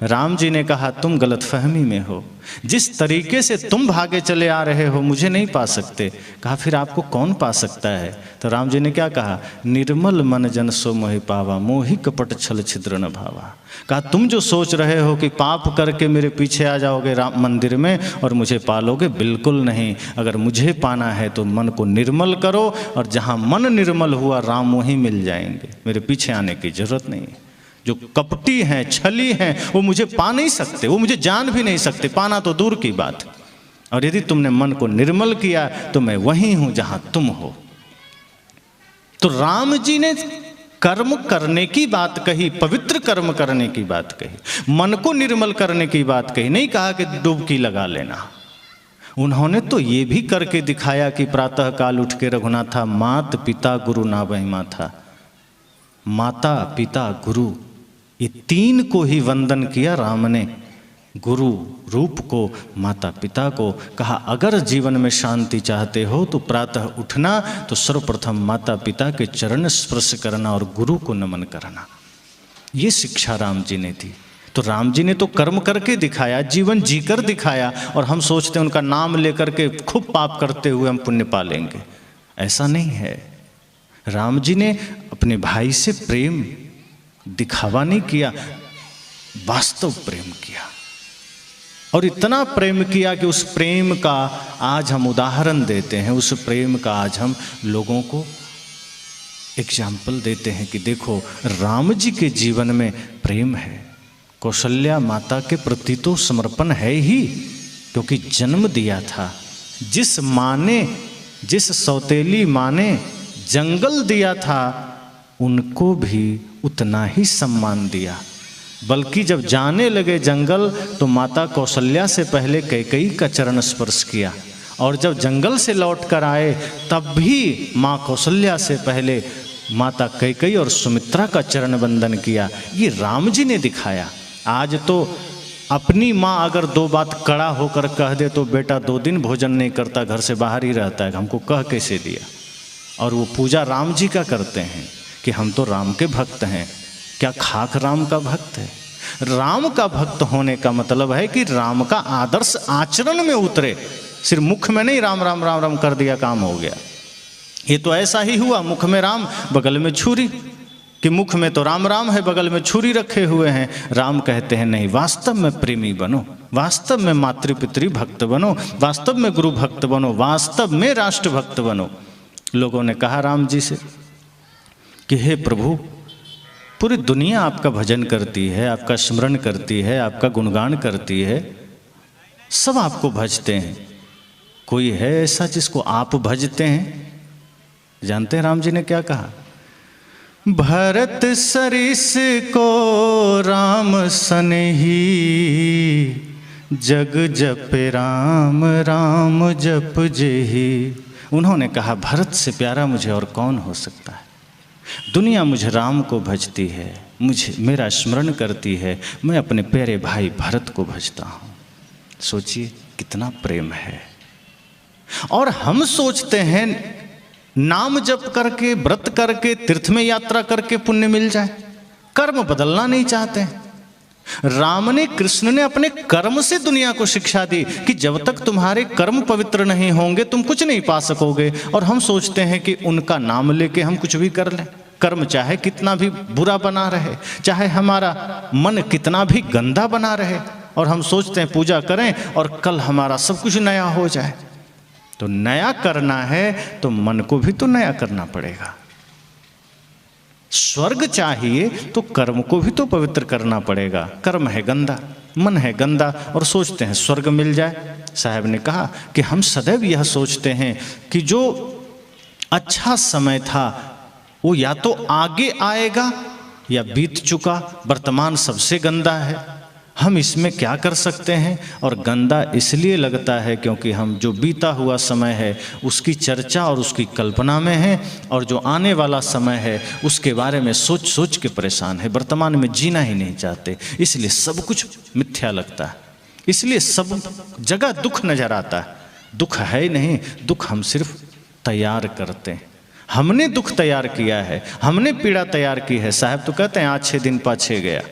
राम जी ने कहा तुम गलतफहमी में हो, जिस तरीके से तुम भागे चले आ रहे हो मुझे नहीं पा सकते। कहा फिर आपको कौन पा सकता है। तो राम जी ने क्या कहा, निर्मल मन जन सो मोहि पावा, मोहि कपट छल छिद्र न भावा। कहा तुम जो सोच रहे हो कि पाप करके मेरे पीछे आ जाओगे राम मंदिर में और मुझे पालोगे, बिल्कुल नहीं। अगर मुझे पाना है तो मन को निर्मल करो, और जहाँ मन निर्मल हुआ राम वहीं मिल जाएंगे, मेरे पीछे आने की जरूरत नहीं है। जो कपटी हैं, छली हैं, वो मुझे पा नहीं सकते, वो मुझे जान भी नहीं सकते, पाना तो दूर की बात। और यदि तुमने मन को निर्मल किया तो मैं वहीं हूं जहां तुम हो। तो राम जी ने कर्म करने की बात कही, पवित्र कर्म करने की बात कही, मन को निर्मल करने की बात कही, नहीं कहा कि डुबकी लगा लेना। उन्होंने तो ये भी करके दिखाया कि प्रातः काल उठ के रघुनाथा मात पिता गुरु नावहि माथा। माता पिता गुरु ये तीन को ही वंदन किया राम ने, गुरु रूप को, माता पिता को। कहा अगर जीवन में शांति चाहते हो तो प्रातः उठना तो सर्वप्रथम माता पिता के चरण स्पर्श करना और गुरु को नमन करना। ये शिक्षा राम जी ने दी। तो राम जी ने तो कर्म करके दिखाया, जीवन जीकर दिखाया, और हम सोचते हैं उनका नाम लेकर के खूब पाप करते हुए हम पुण्य पालेंगे। ऐसा नहीं है। राम जी ने अपने भाई से प्रेम दिखावा नहीं किया, वास्तव प्रेम किया, और इतना प्रेम किया कि उस प्रेम का आज हम उदाहरण देते हैं, उस प्रेम का आज हम लोगों को एग्जाम्पल देते हैं कि देखो राम जी के जीवन में प्रेम है। कौशल्या माता के प्रति तो समर्पण है ही, क्योंकि जन्म दिया था। जिस माँ ने, जिस सौतेली माँ ने जंगल दिया था, उनको भी उतना ही सम्मान दिया। बल्कि जब जाने लगे जंगल तो माता कौशल्या से पहले कैकेयी का चरण स्पर्श किया, और जब जंगल से लौट कर आए तब भी माँ कौशल्या से पहले माता कैकेयी और सुमित्रा का चरण वंदन किया। ये राम जी ने दिखाया। आज तो अपनी माँ अगर दो बात कड़ा होकर कह दे तो बेटा 2 दिन भोजन नहीं करता, घर से बाहर ही रहता है, हमको कह कैसे दिया। और वो पूजा राम जी का करते हैं कि हम तो राम के भक्त हैं। क्या खाक राम का भक्त है। राम का भक्त होने का मतलब है कि राम का आदर्श आचरण में उतरे, सिर्फ मुख में नहीं राम राम राम राम कर दिया काम हो गया। ये तो ऐसा ही हुआ, मुख में राम बगल में छुरी, कि मुख में तो राम राम है बगल में छुरी रखे हुए हैं। राम कहते हैं नहीं, वास्तव में प्रेमी बनो, वास्तव में मातृपितृ भक्त बनो, वास्तव में गुरु भक्त बनो, वास्तव में राष्ट्र भक्त बनो। लोगों ने कहा राम जी से कि हे प्रभु, पूरी दुनिया आपका भजन करती है, आपका स्मरण करती है, आपका गुणगान करती है, सब आपको भजते हैं, कोई है ऐसा जिसको आप भजते हैं। जानते हैं राम जी ने क्या कहा, भरत सरिस को राम सनही, जग जप राम राम जप जेहि। उन्होंने कहा भरत से प्यारा मुझे और कौन हो सकता है। दुनिया मुझे राम को भजती है, मुझे मेरा स्मरण करती है, मैं अपने प्यारे भाई भरत को भजता हूँ। सोचिए कितना प्रेम है। और हम सोचते हैं नाम जप करके, व्रत करके, तीर्थ में यात्रा करके पुण्य मिल जाए। कर्म बदलना नहीं चाहते। राम ने, कृष्ण ने अपने कर्म से दुनिया को शिक्षा दी कि जब तक तुम्हारे कर्म पवित्र नहीं होंगे तुम कुछ नहीं पा सकोगे। और हम सोचते हैं कि उनका नाम लेके हम कुछ भी कर लें। कर्म चाहे कितना भी बुरा बना रहे, चाहे हमारा मन कितना भी गंदा बना रहे, और हम सोचते हैं पूजा करें और कल हमारा सब कुछ नया हो जाए। तो नया करना है तो मन को भी तो नया करना पड़ेगा। स्वर्ग चाहिए तो कर्म को भी तो पवित्र करना पड़ेगा। कर्म है गंदा, मन है गंदा, और सोचते हैं स्वर्ग मिल जाए। साहब ने कहा कि हम सदैव यह सोचते हैं कि जो अच्छा समय था वो या तो आगे आएगा या बीत चुका। वर्तमान सबसे गंदा है, हम इसमें क्या कर सकते हैं। और गंदा इसलिए लगता है क्योंकि हम जो बीता हुआ समय है उसकी चर्चा और उसकी कल्पना में है, और जो आने वाला समय है उसके बारे में सोच सोच के परेशान है। वर्तमान में जीना ही नहीं चाहते, इसलिए सब कुछ मिथ्या लगता है, इसलिए सब जगह दुख नजर आता है। दुख है ही नहीं, दुख हम सिर्फ तैयार करते हैं। हमने दुख तैयार किया है, हमने पीड़ा तैयार की है। साहब तो कहते हैं आज 6 दिन पाछे गया,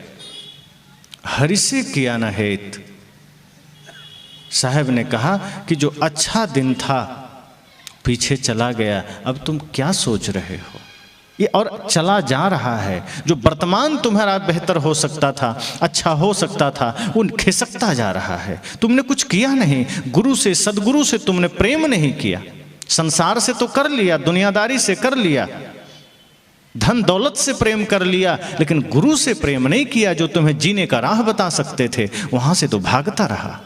हरि से किया न हेत। साहब ने कहा कि जो अच्छा दिन था पीछे चला गया, अब तुम क्या सोच रहे हो। ये और चला जा रहा है। जो वर्तमान तुम्हारा बेहतर हो सकता था, अच्छा हो सकता था, वो खिसकता जा रहा है। तुमने कुछ किया नहीं, गुरु से, सदगुरु से तुमने प्रेम नहीं किया। संसार से तो कर लिया, दुनियादारी से कर लिया, धन दौलत से प्रेम कर लिया, लेकिन गुरु से प्रेम नहीं किया जो तुम्हें जीने का राह बता सकते थे। वहां से तो भागता रहा।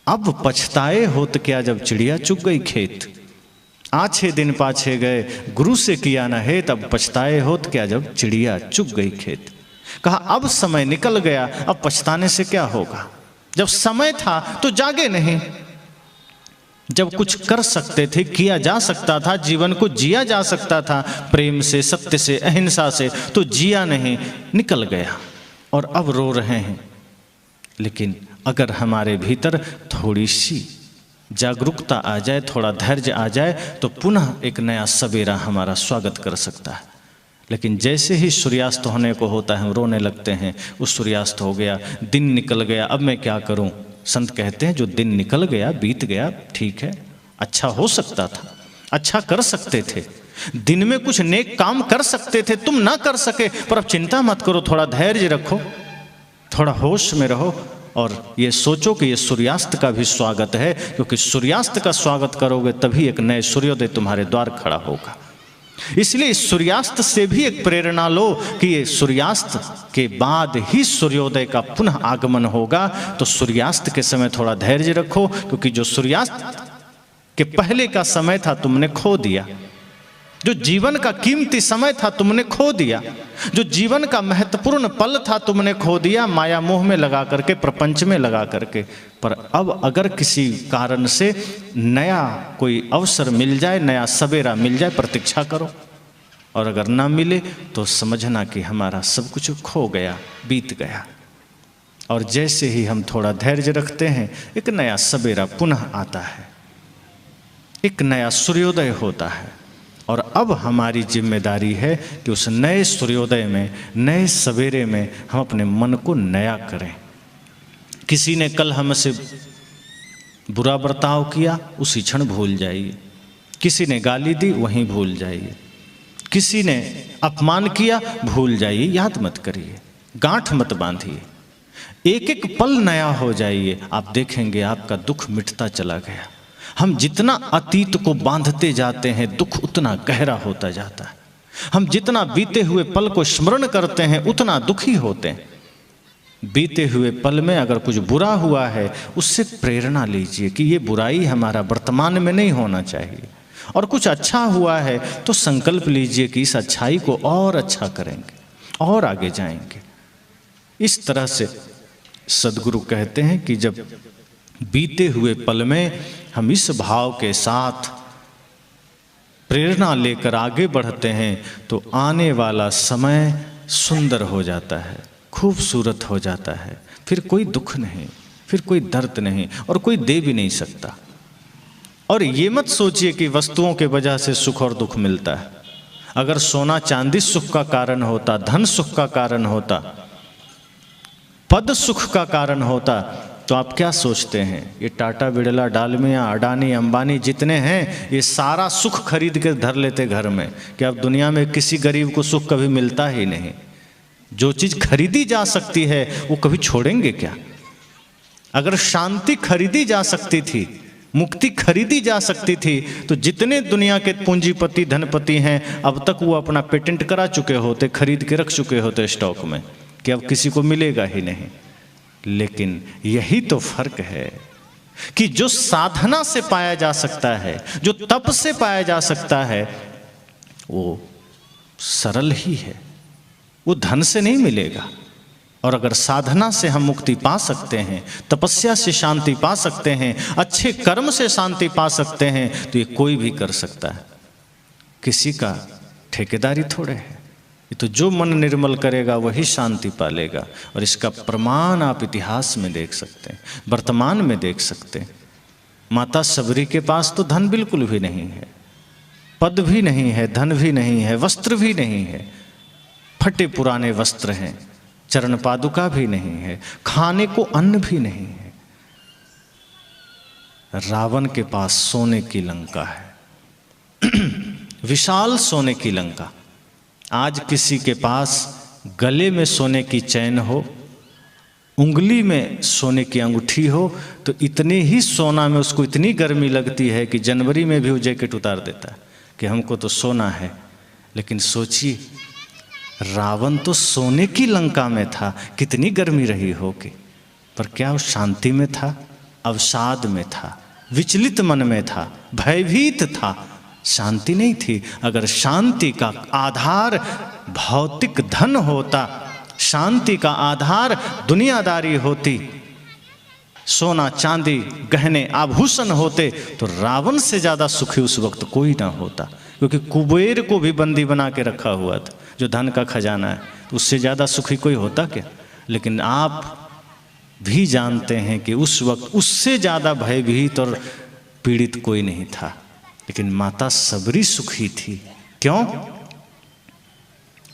अब पछताए होत क्या जब चिड़िया चुग गई खेत। आज 6 दिन पाछे गए, गुरु से किया न है, तब पछताए होत क्या जब चिड़िया चुग गई खेत। कहा अब समय निकल गया, अब पछताने से क्या होगा। जब समय था तो जागे नहीं, जब कुछ कर सकते थे, किया जा सकता था, जीवन को जिया जा सकता था प्रेम से, सत्य से, अहिंसा से, तो जिया नहीं, निकल गया और अब रो रहे हैं। लेकिन अगर हमारे भीतर थोड़ी सी जागरूकता आ जाए, थोड़ा धैर्य आ जाए, तो पुनः एक नया सवेरा हमारा स्वागत कर सकता है। लेकिन जैसे ही सूर्यास्त होने को होता है हम रोने लगते हैं, उस सूर्यास्त हो गया, दिन निकल गया, अब मैं क्या करूं। संत कहते हैं जो दिन निकल गया, बीत गया, ठीक है, अच्छा हो सकता था, अच्छा कर सकते थे, दिन में कुछ नेक काम कर सकते थे, तुम ना कर सके, पर अब चिंता मत करो, थोड़ा धैर्य रखो, थोड़ा होश में रहो और ये सोचो कि ये सूर्यास्त का भी स्वागत है, क्योंकि सूर्यास्त का स्वागत करोगे तभी एक नए सूर्योदय तुम्हारे द्वार खड़ा होगा। इसलिए इस सूर्यास्त से भी एक प्रेरणा लो कि ये सूर्यास्त के बाद ही सूर्योदय का पुनः आगमन होगा। तो सूर्यास्त के समय थोड़ा धैर्य रखो, क्योंकि जो सूर्यास्त के पहले का समय था तुमने खो दिया, जो जीवन का कीमती समय था तुमने खो दिया, जो जीवन का महत्वपूर्ण पल था तुमने खो दिया, माया मोह में लगा करके, प्रपंच में लगा करके। पर अब अगर किसी कारण से नया कोई अवसर मिल जाए, नया सवेरा मिल जाए, प्रतीक्षा करो, और अगर ना मिले तो समझना कि हमारा सब कुछ खो गया, बीत गया। और जैसे ही हम थोड़ा धैर्य रखते हैं, एक नया सवेरा पुनः आता है, एक नया सूर्योदय होता है। और अब हमारी जिम्मेदारी है कि उस नए सूर्योदय में, नए सवेरे में हम अपने मन को नया करें। किसी ने कल हमसे बुरा बर्ताव किया, उसी क्षण भूल जाइए। किसी ने गाली दी, वहीं भूल जाइए। किसी ने अपमान किया, भूल जाइए, याद मत करिए, गांठ मत बांधिए। एक एक पल नया हो जाइए, आप देखेंगे आपका दुख मिटता चला गया। हम जितना अतीत को बांधते जाते हैं, दुख उतना गहरा होता जाता है। हम जितना बीते हुए पल को स्मरण करते हैं, उतना दुखी होते हैं। बीते हुए पल में अगर कुछ बुरा हुआ है, उससे प्रेरणा लीजिए कि ये बुराई हमारा वर्तमान में नहीं होना चाहिए। और कुछ अच्छा हुआ है तो संकल्प लीजिए कि इस अच्छाई को और अच्छा करेंगे और आगे जाएंगे। इस तरह से सदगुरु कहते हैं कि जब बीते हुए पल में हम इस भाव के साथ प्रेरणा लेकर आगे बढ़ते हैं तो आने वाला समय सुंदर हो जाता है, खूबसूरत हो जाता है। फिर कोई दुख नहीं, फिर कोई दर्द नहीं, और कोई दे भी नहीं सकता। और ये मत सोचिए कि वस्तुओं के वजह से सुख और दुख मिलता है। अगर सोना चांदी सुख का कारण होता, धन सुख का कारण होता, पद सुख का कारण होता, तो आप क्या सोचते हैं? ये टाटा, बिड़ला, डालमिया, अडानी, अंबानी जितने हैं, ये सारा सुख खरीद के धर लेते घर में कि अब दुनिया में किसी गरीब को सुख कभी मिलता ही नहीं। जो चीज़ खरीदी जा सकती है वो कभी छोड़ेंगे क्या? अगर शांति खरीदी जा सकती थी, मुक्ति खरीदी जा सकती थी, तो जितने दुनिया के पूंजीपति धनपति हैं अब तक वो अपना पेटेंट करा चुके होते, खरीद के रख चुके होते स्टॉक में कि अब किसी को मिलेगा ही नहीं। लेकिन यही तो फर्क है कि जो साधना से पाया जा सकता है, जो तप से पाया जा सकता है, वो सरल ही है, वो धन से नहीं मिलेगा। और अगर साधना से हम मुक्ति पा सकते हैं, तपस्या से शांति पा सकते हैं, अच्छे कर्म से शांति पा सकते हैं, तो ये कोई भी कर सकता है। किसी का ठेकेदारी थोड़े है। ये तो जो मन निर्मल करेगा वही शांति पालेगा। और इसका प्रमाण आप इतिहास में देख सकते हैं, वर्तमान में देख सकते हैं। माता सबरी के पास तो धन बिल्कुल भी नहीं है, पद भी नहीं है, धन भी नहीं है, वस्त्र भी नहीं है, फटे पुराने वस्त्र हैं, चरण पादुका भी नहीं है, खाने को अन्न भी नहीं है। रावण के पास सोने की लंका है, विशाल सोने की लंका। आज किसी के पास गले में सोने की चैन हो, उंगली में सोने की अंगूठी हो, तो इतने ही सोना में उसको इतनी गर्मी लगती है कि जनवरी में भी वो जैकेट उतार देता है कि हमको तो सोना है। लेकिन सोचिए, रावण तो सोने की लंका में था, कितनी गर्मी रही होगी, पर क्या वो शांति में था? अवसाद में था, विचलित मन में था, भयभीत था, शांति नहीं थी। अगर शांति का आधार भौतिक धन होता, शांति का आधार दुनियादारी होती, सोना चांदी गहने आभूषण होते, तो रावण से ज़्यादा सुखी उस वक्त कोई ना होता। क्योंकि कुबेर को भी बंदी बना के रखा हुआ था, जो धन का खजाना है, तो उससे ज़्यादा सुखी कोई होता क्या? लेकिन आप भी जानते हैं कि उस वक्त उससे ज़्यादा भयभीत और पीड़ित कोई नहीं था। लेकिन माता सबरी सुखी थी। क्यों?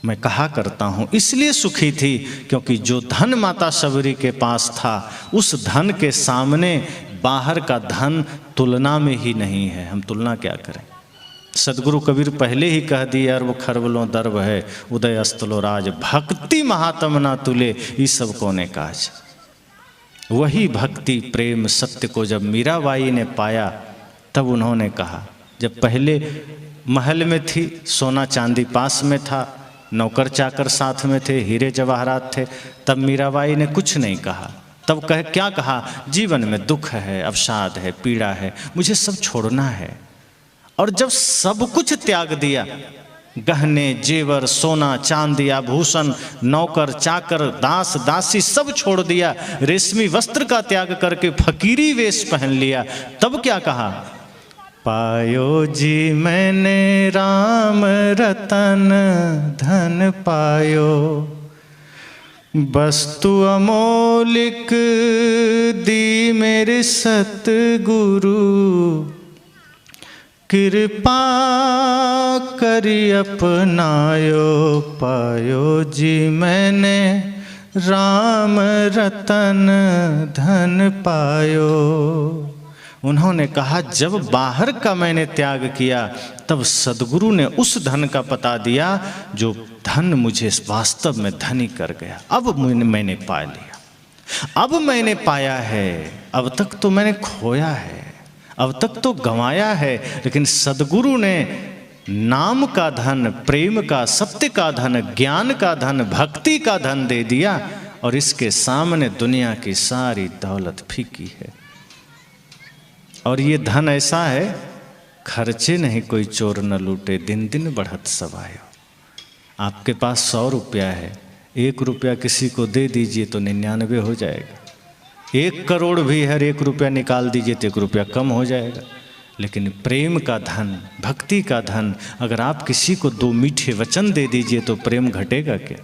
मैं कहा करता हूँ इसलिए सुखी थी क्योंकि जो धन माता सबरी के पास था, उस धन के सामने बाहर का धन तुलना में ही नहीं है। हम तुलना क्या करें? सदगुरु कबीर पहले ही कह दिए, और वो खरबलों दर्भ है उदय अस्तलो राज, भक्ति महात्म ना तुले ये सब कोने काज। वही भक्ति प्रेम सत्य को जब मीराबाई ने पाया, तब उन्होंने कहा, जब पहले महल में थी, सोना चांदी पास में था, नौकर चाकर साथ में थे, हीरे जवाहरात थे, तब मीराबाई ने कुछ नहीं कहा। तब क्या कहा? जीवन में दुख है, अवसाद है, पीड़ा है, मुझे सब छोड़ना है। और जब सब कुछ त्याग दिया, गहने जेवर सोना चांदी आभूषण, नौकर चाकर दास दासी सब छोड़ दिया, रेशमी वस्त्र का त्याग करके फकीरी वेश पहन लिया, तब क्या कहा? पायो जी मैंने राम रतन धन पायो, वस्तु अमोलिक दी मेरे सतगुरु, कृपा करी अपनायो, पायो जी मैंने राम रतन धन पायो। उन्होंने कहा, जब बाहर का मैंने त्याग किया, तब सदगुरु ने उस धन का पता दिया जो धन मुझे वास्तव में धनी कर गया। अब मैंने पा लिया, अब मैंने पाया है। अब तक तो मैंने खोया है, अब तक तो गंवाया है, लेकिन सदगुरु ने नाम का धन, प्रेम का, सत्य का धन, ज्ञान का धन, भक्ति का धन दे दिया, और इसके सामने दुनिया की सारी दौलत फीकी है। और ये धन ऐसा है, खर्चे नहीं कोई चोर न लूटे, दिन दिन बढ़त सवायो। आपके पास 100 रुपया है, 1 रुपया किसी को दे दीजिए तो 99 हो जाएगा। 1 करोड़ भी हर 1 रुपया निकाल दीजिए तो 1 रुपया कम हो जाएगा। लेकिन प्रेम का धन, भक्ति का धन, अगर आप किसी को 2 मीठे वचन दे दीजिए तो प्रेम घटेगा क्या?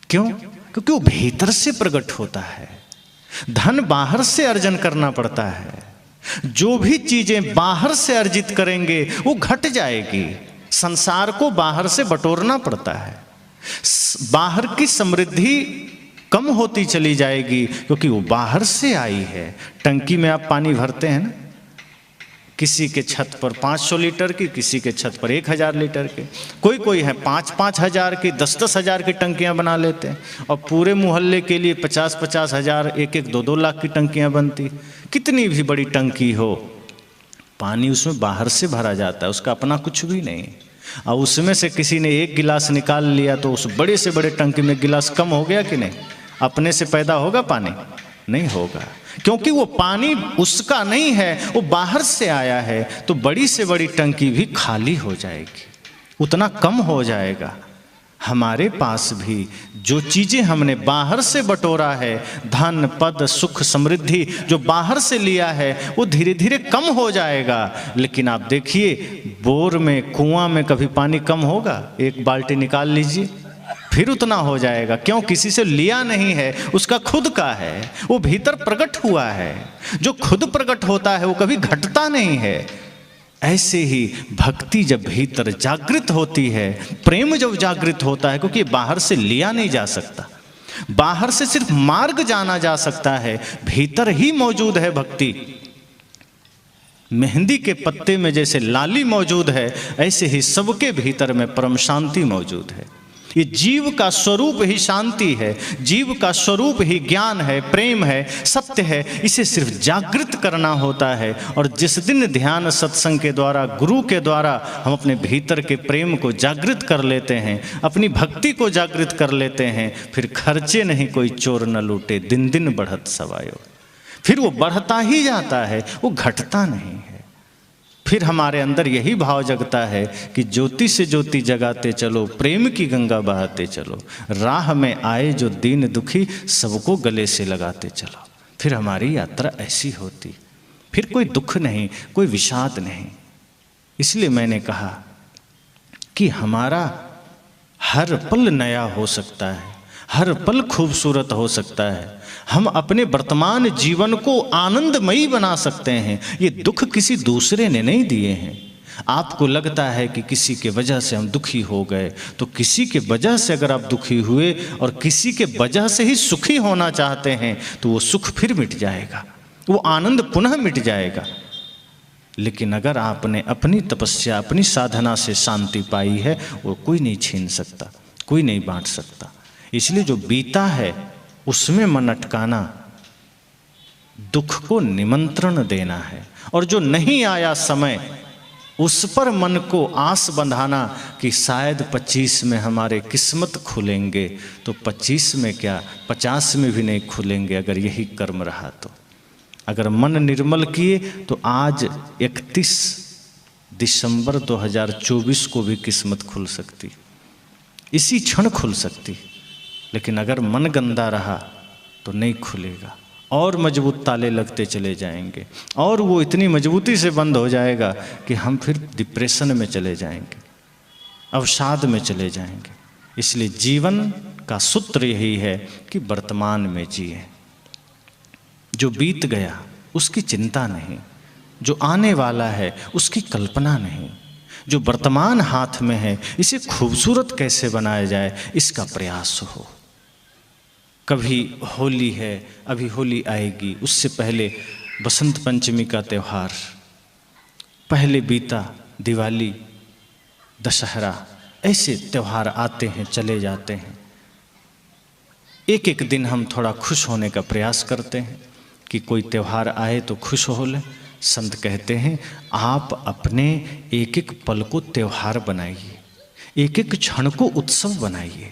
क्यों? क्योंकि वो भीतर से प्रकट होता है। धन बाहर से अर्जन करना पड़ता है। जो भी चीजें बाहर से अर्जित करेंगे वो घट जाएगी। संसार को बाहर से बटोरना पड़ता है। बाहर की समृद्धि कम होती चली जाएगी क्योंकि वो बाहर से आई है। टंकी में आप पानी भरते हैं ना, किसी के छत पर 500 लीटर की, किसी के छत पर 1000 लीटर के, कोई है 5-5 हजार की, 10-10 हजार की टंकियां बना लेते हैं। और पूरे मोहल्ले के लिए 50-50 हजार, 1-1, 2-2 लाख की टंकियां बनती। कितनी भी बड़ी टंकी हो, पानी उसमें बाहर से भरा जाता है, उसका अपना कुछ भी नहीं। और उसमें से किसी ने 1 गिलास निकाल लिया तो उस बड़े से बड़े टंकी में गिलास कम हो गया कि नहीं? अपने से पैदा होगा पानी? नहीं होगा, क्योंकि वो पानी उसका नहीं है, वो बाहर से आया है। तो बड़ी से बड़ी टंकी भी खाली हो जाएगी, उतना कम हो जाएगा। हमारे पास भी जो चीजें हमने बाहर से बटोरा है, धन, पद, सुख, समृद्धि जो बाहर से लिया है, वो धीरे धीरे कम हो जाएगा। लेकिन आप देखिए, बोर में, कुआं में कभी पानी कम होगा? 1 बाल्टी निकाल लीजिए, फिर उतना हो जाएगा। क्यों? किसी से लिया नहीं है, उसका खुद का है, वो भीतर प्रकट हुआ है। जो खुद प्रकट होता है वो कभी घटता नहीं है। ऐसे ही भक्ति जब भीतर जागृत होती है, प्रेम जब जागृत होता है, क्योंकि बाहर से लिया नहीं जा सकता, बाहर से सिर्फ मार्ग जाना जा सकता है, भीतर ही मौजूद है भक्ति। मेहंदी के पत्ते में जैसे लाली मौजूद है, ऐसे ही सबके भीतर में परम शांति मौजूद है। ये जीव का स्वरूप ही शांति है, जीव का स्वरूप ही ज्ञान है, प्रेम है, सत्य है। इसे सिर्फ जागृत करना होता है। और जिस दिन ध्यान सत्संग के द्वारा, गुरु के द्वारा हम अपने भीतर के प्रेम को जागृत कर लेते हैं, अपनी भक्ति को जागृत कर लेते हैं, फिर खर्चे नहीं कोई चोर न लूटे, दिन दिन बढ़त सवायो। फिर वो बढ़ता ही जाता है, वो घटता नहीं है। फिर हमारे अंदर यही भाव जगता है कि ज्योति से ज्योति जगाते चलो, प्रेम की गंगा बहाते चलो, राह में आए जो दीन दुखी सबको गले से लगाते चलो। फिर हमारी यात्रा ऐसी होती, फिर कोई दुख नहीं, कोई विषाद नहीं। इसलिए मैंने कहा कि हमारा हर पल नया हो सकता है, हर पल खूबसूरत हो सकता है। हम अपने वर्तमान जीवन को आनंदमयी बना सकते हैं। ये दुख किसी दूसरे ने नहीं दिए हैं। आपको लगता है कि किसी के वजह से हम दुखी हो गए, तो किसी के वजह से अगर आप दुखी हुए और किसी के वजह से ही सुखी होना चाहते हैं, तो वो सुख फिर मिट जाएगा, वो आनंद पुनः मिट जाएगा। लेकिन अगर आपने अपनी तपस्या, अपनी साधना से शांति पाई है, वो कोई नहीं छीन सकता, कोई नहीं बांट सकता। इसलिए जो बीता है उसमें मन अटकाना, दुख को निमंत्रण देना है। और जो नहीं आया समय, उस पर मन को आस बंधाना कि शायद 25 में हमारे किस्मत खुलेंगे, तो 25 में क्या, 50 में भी नहीं खुलेंगे अगर यही कर्म रहा तो। अगर मन निर्मल किए तो आज 31 दिसंबर 2024 को भी किस्मत खुल सकती, इसी क्षण खुल सकती। लेकिन अगर मन गंदा रहा तो नहीं खुलेगा, और मजबूत ताले लगते चले जाएंगे, और वो इतनी मजबूती से बंद हो जाएगा कि हम फिर डिप्रेशन में चले जाएंगे, अवसाद में चले जाएंगे। इसलिए जीवन का सूत्र यही है कि वर्तमान में जिए। जो बीत गया उसकी चिंता नहीं, जो आने वाला है उसकी कल्पना नहीं, जो वर्तमान हाथ में है इसे खूबसूरत कैसे बनाया जाए, इसका प्रयास हो। कभी होली है, अभी होली आएगी, उससे पहले बसंत पंचमी का त्यौहार, पहले बीता दिवाली, दशहरा, ऐसे त्यौहार आते हैं चले जाते हैं। एक एक दिन हम थोड़ा खुश होने का प्रयास करते हैं कि कोई त्यौहार आए तो खुश हो लें। संत कहते हैं आप अपने एक एक पल को त्यौहार बनाइए, एक एक क्षण को उत्सव बनाइए।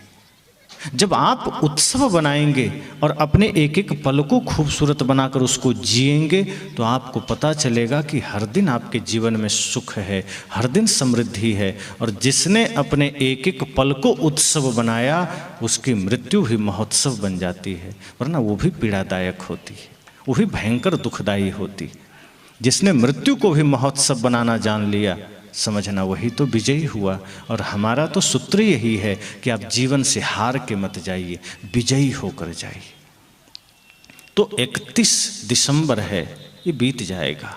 जब आप उत्सव बनाएंगे और अपने एक एक पल को खूबसूरत बनाकर उसको जिएंगे तो आपको पता चलेगा कि हर दिन आपके जीवन में सुख है, हर दिन समृद्धि है। और जिसने अपने एक एक पल को उत्सव बनाया उसकी मृत्यु भी महोत्सव बन जाती है, वरना वो भी पीड़ादायक होती है, वो भी भयंकर दुखदायी होती। जिसने मृत्यु को भी महोत्सव बनाना जान लिया, समझना वही तो विजयी हुआ। और हमारा तो सूत्र यही है कि आप जीवन से हार के मत जाइए, विजयी होकर जाइए। तो 31 दिसंबर है, ये बीत जाएगा।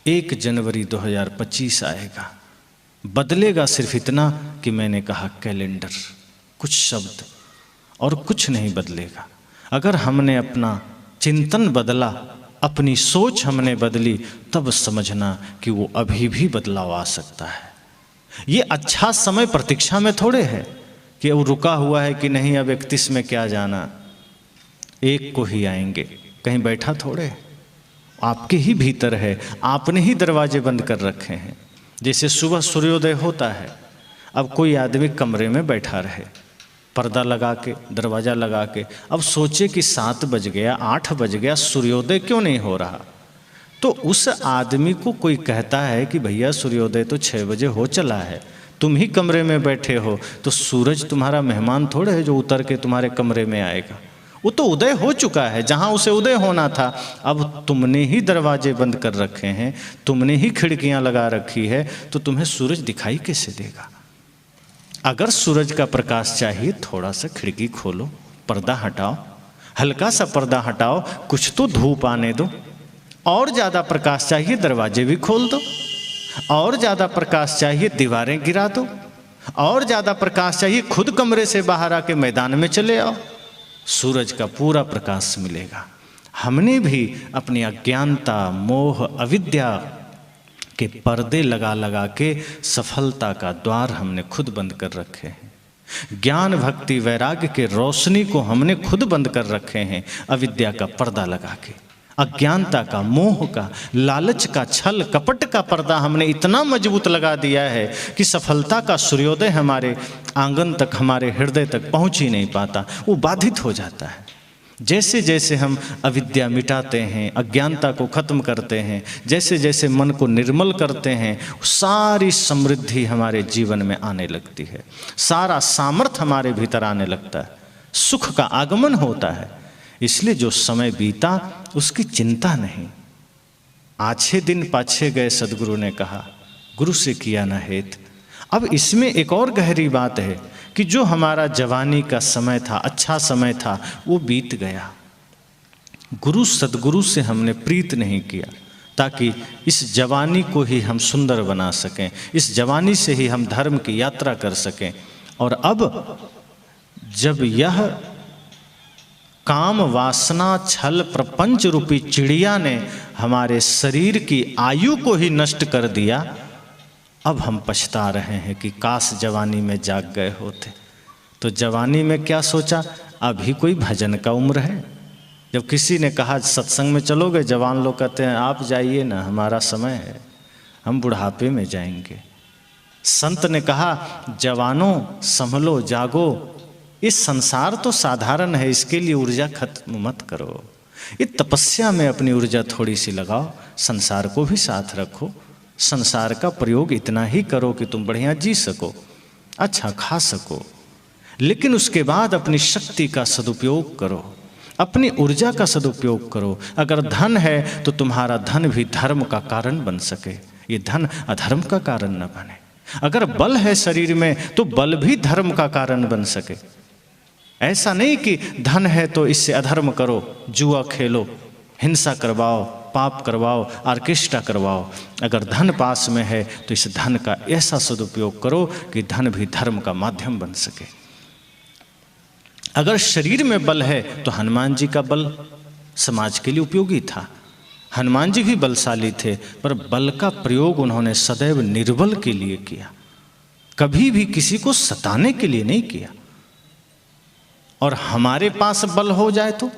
1 जनवरी 2025 आएगा। बदलेगा सिर्फ इतना कि मैंने कहा कैलेंडर, कुछ शब्द और कुछ नहीं बदलेगा। अगर हमने अपना चिंतन बदला, अपनी सोच हमने बदली, तब समझना कि वो अभी भी बदलाव आ सकता है। ये अच्छा समय प्रतीक्षा में थोड़े है कि वो रुका हुआ है कि नहीं अब 31 में क्या जाना, 1 को ही आएंगे, कहीं बैठा थोड़े, आपके ही भीतर है। आपने ही दरवाजे बंद कर रखे हैं। जैसे सुबह सूर्योदय होता है, अब कोई आदमी कमरे में बैठा रहे, पर्दा लगा के, दरवाज़ा लगा के, अब सोचे कि 7 बज गया, 8 बज गया, सूर्योदय क्यों नहीं हो रहा। तो उस आदमी को कोई कहता है कि भैया सूर्योदय तो 6 बजे हो चला है, तुम ही कमरे में बैठे हो, तो सूरज तुम्हारा मेहमान थोड़े है जो उतर के तुम्हारे कमरे में आएगा। वो तो उदय हो चुका है जहाँ उसे उदय होना था। अब तुमने ही दरवाजे बंद कर रखे हैं, तुमने ही खिड़कियाँ लगा रखी है, तो तुम्हें सूरज दिखाई कैसे देगा। अगर सूरज का प्रकाश चाहिए, थोड़ा सा खिड़की खोलो, पर्दा हटाओ, हल्का सा पर्दा हटाओ, कुछ तो धूप आने दो। और ज़्यादा प्रकाश चाहिए, दरवाजे भी खोल दो। और ज़्यादा प्रकाश चाहिए, दीवारें गिरा दो। और ज़्यादा प्रकाश चाहिए, खुद कमरे से बाहर आके मैदान में चले आओ, सूरज का पूरा प्रकाश मिलेगा। हमने भी अपनी अज्ञानता, मोह, अविद्या के पर्दे लगा लगा के सफलता का द्वार हमने खुद बंद कर रखे हैं। ज्ञान, भक्ति, वैराग्य के रोशनी को हमने खुद बंद कर रखे हैं, अविद्या का पर्दा लगा के। अज्ञानता का, मोह का, लालच का, छल कपट का पर्दा हमने इतना मजबूत लगा दिया है कि सफलता का सूर्योदय हमारे आंगन तक, हमारे हृदय तक पहुंच ही नहीं पाता, वो बाधित हो जाता है। जैसे जैसे हम अविद्या मिटाते हैं, अज्ञानता को खत्म करते हैं, जैसे जैसे मन को निर्मल करते हैं, सारी समृद्धि हमारे जीवन में आने लगती है, सारा सामर्थ्य हमारे भीतर आने लगता है, सुख का आगमन होता है। इसलिए जो समय बीता उसकी चिंता नहीं। आछे दिन पाछे गए, सदगुरु ने कहा, गुरु से किया न हेत। अब इसमें एक और गहरी बात है कि जो हमारा जवानी का समय था, अच्छा समय था, वो बीत गया। गुरु सदगुरु से हमने प्रीत नहीं किया ताकि इस जवानी को ही हम सुंदर बना सकें, इस जवानी से ही हम धर्म की यात्रा कर सकें। और अब जब यह काम, वासना, छल, प्रपंच रूपी चिड़िया ने हमारे शरीर की आयु को ही नष्ट कर दिया, अब हम पछता रहे हैं कि काश जवानी में जाग गए होते। तो जवानी में क्या सोचा, अभी कोई भजन का उम्र है। जब किसी ने कहा सत्संग में चलोगे, जवान लोग कहते हैं आप जाइए ना, हमारा समय है, हम बुढ़ापे में जाएंगे। संत ने कहा जवानों संभलो, जागो, इस संसार तो साधारण है, इसके लिए ऊर्जा खत्म मत करो। ये तपस्या में अपनी ऊर्जा थोड़ी सी लगाओ, संसार को भी साथ रखो। संसार का प्रयोग इतना ही करो कि तुम बढ़िया जी सको, अच्छा खा सको, लेकिन उसके बाद अपनी शक्ति का सदुपयोग करो, अपनी ऊर्जा का सदुपयोग करो। अगर धन है तो तुम्हारा धन भी धर्म का कारण बन सके, ये धन अधर्म का कारण न बने। अगर बल है शरीर में तो बल भी धर्म का कारण बन सके। ऐसा नहीं कि धन है तो इससे अधर्म करो, जुआ खेलो, हिंसा करवाओ, पाप करवाओ, ऑर्केस्ट्रा करवाओ। अगर धन पास में है तो इस धन का ऐसा सदुपयोग करो कि धन भी धर्म का माध्यम बन सके। अगर शरीर में बल है तो हनुमान जी का बल समाज के लिए उपयोगी था। हनुमान जी भी बलशाली थे, पर बल का प्रयोग उन्होंने सदैव निर्बल के लिए किया, कभी भी किसी को सताने के लिए नहीं किया। और हमारे पास बल हो जाए तो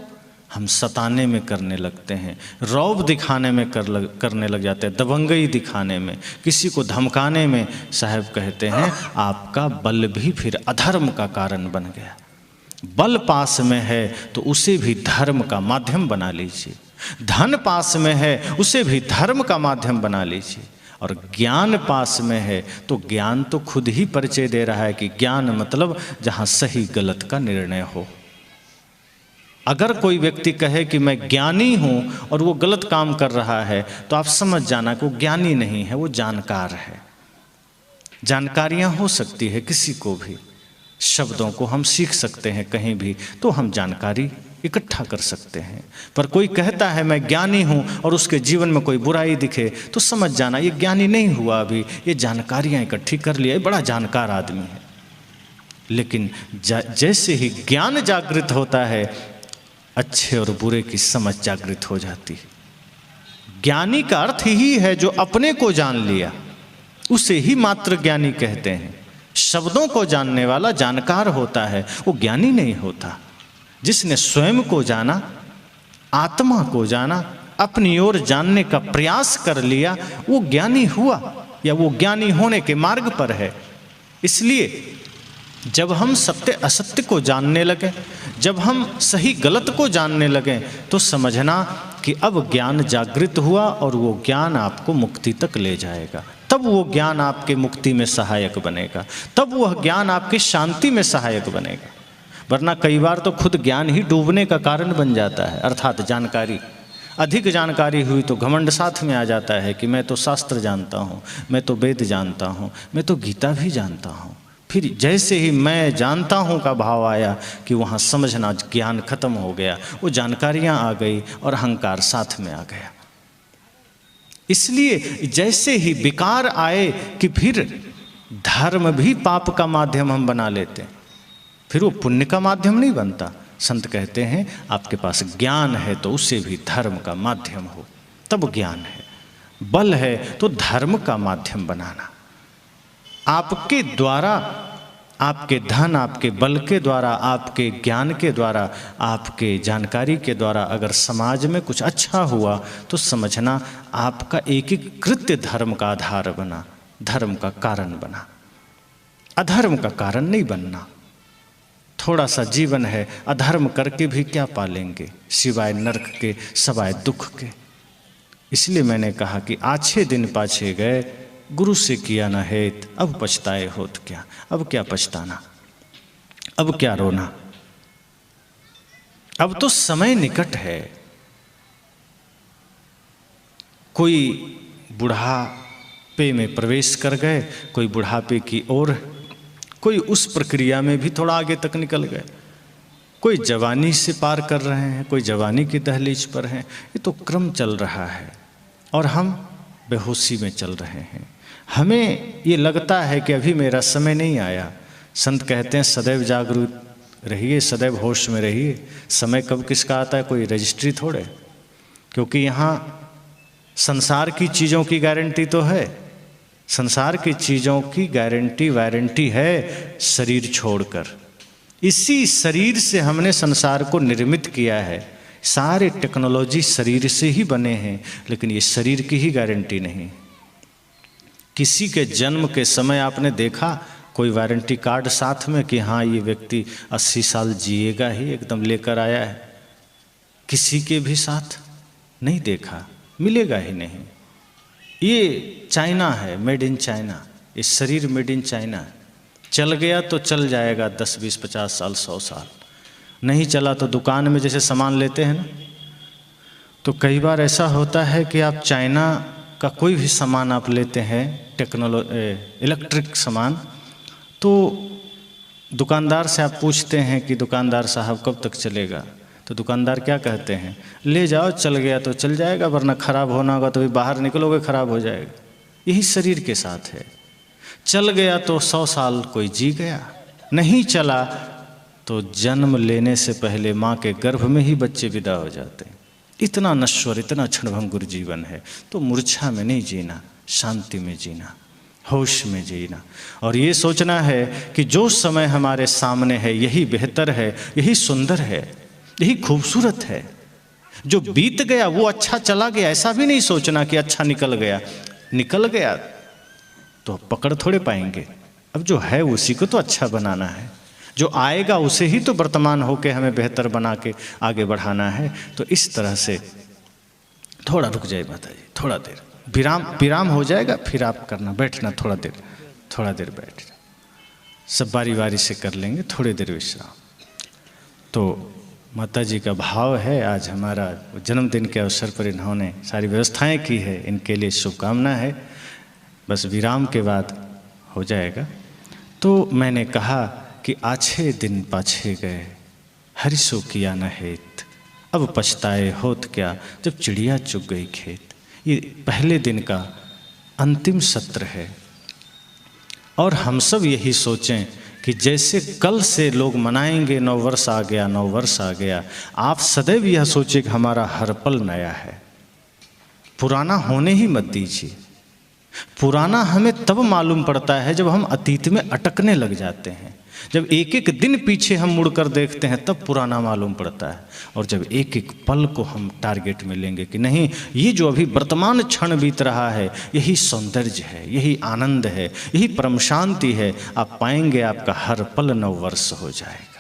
हम सताने में करने लगते हैं, रौब दिखाने में करने लग जाते हैं, दबंगई दिखाने में, किसी को धमकाने में। साहब कहते हैं आपका बल भी फिर अधर्म का कारण बन गया। बल पास में है तो उसे भी धर्म का माध्यम बना लीजिए, धन पास में है उसे भी धर्म का माध्यम बना लीजिए, और ज्ञान पास में है तो ज्ञान तो खुद ही परिचय दे रहा है कि ज्ञान मतलब जहाँ सही गलत का निर्णय हो। अगर कोई व्यक्ति कहे कि मैं ज्ञानी हूँ और वो गलत काम कर रहा है तो आप समझ जाना कि वो ज्ञानी नहीं है, वो जानकार है। जानकारियाँ हो सकती है किसी को भी, शब्दों को हम सीख सकते हैं कहीं भी, तो हम जानकारी इकट्ठा कर सकते हैं। पर कोई कहता है मैं ज्ञानी हूँ और उसके जीवन में कोई बुराई दिखे तो समझ जाना ये ज्ञानी नहीं हुआ, अभी ये जानकारियाँ इकट्ठी कर लिया, ये बड़ा जानकार आदमी है। लेकिन जैसे ही ज्ञान जागृत होता है, अच्छे और बुरे की समझ जागृत हो जाती है। ज्ञानी का अर्थ ही है जो अपने को जान लिया, उसे ही मात्र ज्ञानी कहते हैं। शब्दों को जानने वाला जानकार होता है, वो ज्ञानी नहीं होता। जिसने स्वयं को जाना, आत्मा को जाना, अपनी ओर जानने का प्रयास कर लिया, वो ज्ञानी हुआ या वो ज्ञानी होने के मार्ग पर है। इसलिए जब हम सत्य असत्य को जानने लगे, जब हम सही गलत को जानने लगे, तो समझना कि अब ज्ञान जागृत हुआ और वो ज्ञान आपको मुक्ति तक ले जाएगा। तब वो ज्ञान आपके मुक्ति में सहायक बनेगा, तब वह ज्ञान आपकी शांति में सहायक बनेगा। वरना कई बार तो खुद ज्ञान ही डूबने का कारण बन जाता है। अर्थात जानकारी, अधिक जानकारी हुई तो घमंड साथ में आ जाता है कि मैं तो शास्त्र जानता हूँ, मैं तो वेद जानता हूँ, मैं तो गीता भी जानता हूँ। फिर जैसे ही मैं जानता हूँ का भाव आया कि वहाँ समझना ज्ञान खत्म हो गया, वो जानकारियाँ आ गई और अहंकार साथ में आ गया। इसलिए जैसे ही विकार आए कि फिर धर्म भी पाप का माध्यम हम बना लेते हैं, फिर वो पुण्य का माध्यम नहीं बनता। संत कहते हैं आपके पास ज्ञान है तो उससे भी धर्म का माध्यम हो, तब ज्ञान है। बल है तो धर्म का माध्यम बनाना। आपके द्वारा, आपके धन, आपके बल के द्वारा, आपके ज्ञान के द्वारा, आपके जानकारी के द्वारा अगर समाज में कुछ अच्छा हुआ तो समझना आपका एक एक कृत्य धर्म का आधार बना, धर्म का कारण बना। अधर्म का कारण नहीं बनना। थोड़ा सा जीवन है, अधर्म करके भी क्या पालेंगे सिवाय नरक के, सवाय दुख के। इसलिए मैंने कहा कि आछे दिन पाछे गए, गुरु से किया न हेत, अब पछताए होत क्या। अब क्या पछताना, अब क्या रोना, अब तो समय निकट है। कोई बुढ़ापे में प्रवेश कर गए, कोई बुढ़ापे की ओर, कोई उस प्रक्रिया में भी थोड़ा आगे तक निकल गए, कोई जवानी से पार कर रहे हैं, कोई जवानी की दहलीज पर हैं। ये तो क्रम चल रहा है और हम बेहोशी में चल रहे हैं। हमें ये लगता है कि अभी मेरा समय नहीं आया। संत कहते हैं सदैव जागरूक रहिए, सदैव होश में रहिए। समय कब किसका आता है कोई रजिस्ट्री थोड़े, क्योंकि यहाँ संसार की चीज़ों की गारंटी तो है, संसार की चीज़ों की गारंटी वारंटी है शरीर छोड़कर। इसी शरीर से हमने संसार को निर्मित किया है। सारे टेक्नोलॉजी शरीर से ही बने हैं, लेकिन ये शरीर की ही गारंटी नहीं। किसी के जन्म के समय आपने देखा कोई वारंटी कार्ड साथ में कि हाँ ये व्यक्ति 80 साल जिएगा ही, एकदम लेकर आया है? किसी के भी साथ नहीं देखा, मिलेगा ही नहीं। ये चाइना है, मेड इन चाइना, ये शरीर मेड इन चाइना है। चल गया तो चल जाएगा 10, 20, 50 साल, 100 साल। नहीं चला तो दुकान में जैसे सामान लेते हैं ना, तो कई बार ऐसा होता है कि आप चाइना का कोई भी सामान आप लेते हैं, इलेक्ट्रिक सामान, तो दुकानदार से आप पूछते हैं कि दुकानदार साहब कब तक चलेगा, तो दुकानदार क्या कहते हैं, ले जाओ, चल गया तो चल जाएगा, वरना ख़राब होना होगा तो भी बाहर निकलोगे ख़राब हो जाएगा। यही शरीर के साथ है। चल गया तो 100 साल कोई जी गया, नहीं चला तो जन्म लेने से पहले माँ के गर्भ में ही बच्चे विदा हो जाते हैं। इतना नश्वर, इतना क्षणभंगुर जीवन है। तो मूर्छा में नहीं जीना, शांति में जीना, होश में जीना, और ये सोचना है कि जो समय हमारे सामने है यही बेहतर है, यही सुंदर है, यही खूबसूरत है। जो बीत गया वो अच्छा चला गया, ऐसा भी नहीं सोचना कि अच्छा निकल गया। निकल गया तो अब पकड़ थोड़े पाएंगे, अब जो है उसी को तो अच्छा बनाना है, जो आएगा उसे ही तो वर्तमान होके हमें बेहतर बना के आगे बढ़ाना है। तो इस तरह से थोड़ा रुक जाए माता जी, थोड़ा देर विराम हो जाएगा, फिर आप करना, बैठना थोड़ा देर बैठ, सब बारी बारी से कर लेंगे, थोड़ी देर विश्राम। तो माता जी का भाव है, आज हमारा जन्मदिन के अवसर पर इन्होंने सारी व्यवस्थाएं की है, इनके लिए शुभकामना है। बस विराम के बाद हो जाएगा। तो मैंने कहा कि आछे दिन पाछे गए, हरिसो किया न हेत, अब पछताए होत क्या, जब चिड़िया चुग गई खेत। ये पहले दिन का अंतिम सत्र है और हम सब यही सोचें कि जैसे कल से लोग मनाएंगे नव वर्ष आ गया, नव वर्ष आ गया, आप सदैव यह सोचें कि हमारा हर पल नया है। पुराना होने ही मत दीजिए। पुराना हमें तब मालूम पड़ता है जब हम अतीत में अटकने लग जाते हैं। जब एक एक दिन पीछे हम मुड़कर देखते हैं तब पुराना मालूम पड़ता है। और जब एक एक पल को हम टारगेट में लेंगे कि नहीं, ये जो अभी वर्तमान क्षण बीत रहा है यही सौंदर्य है, यही आनंद है, यही परम शांति है, आप पाएंगे आपका हर पल नव वर्ष हो जाएगा।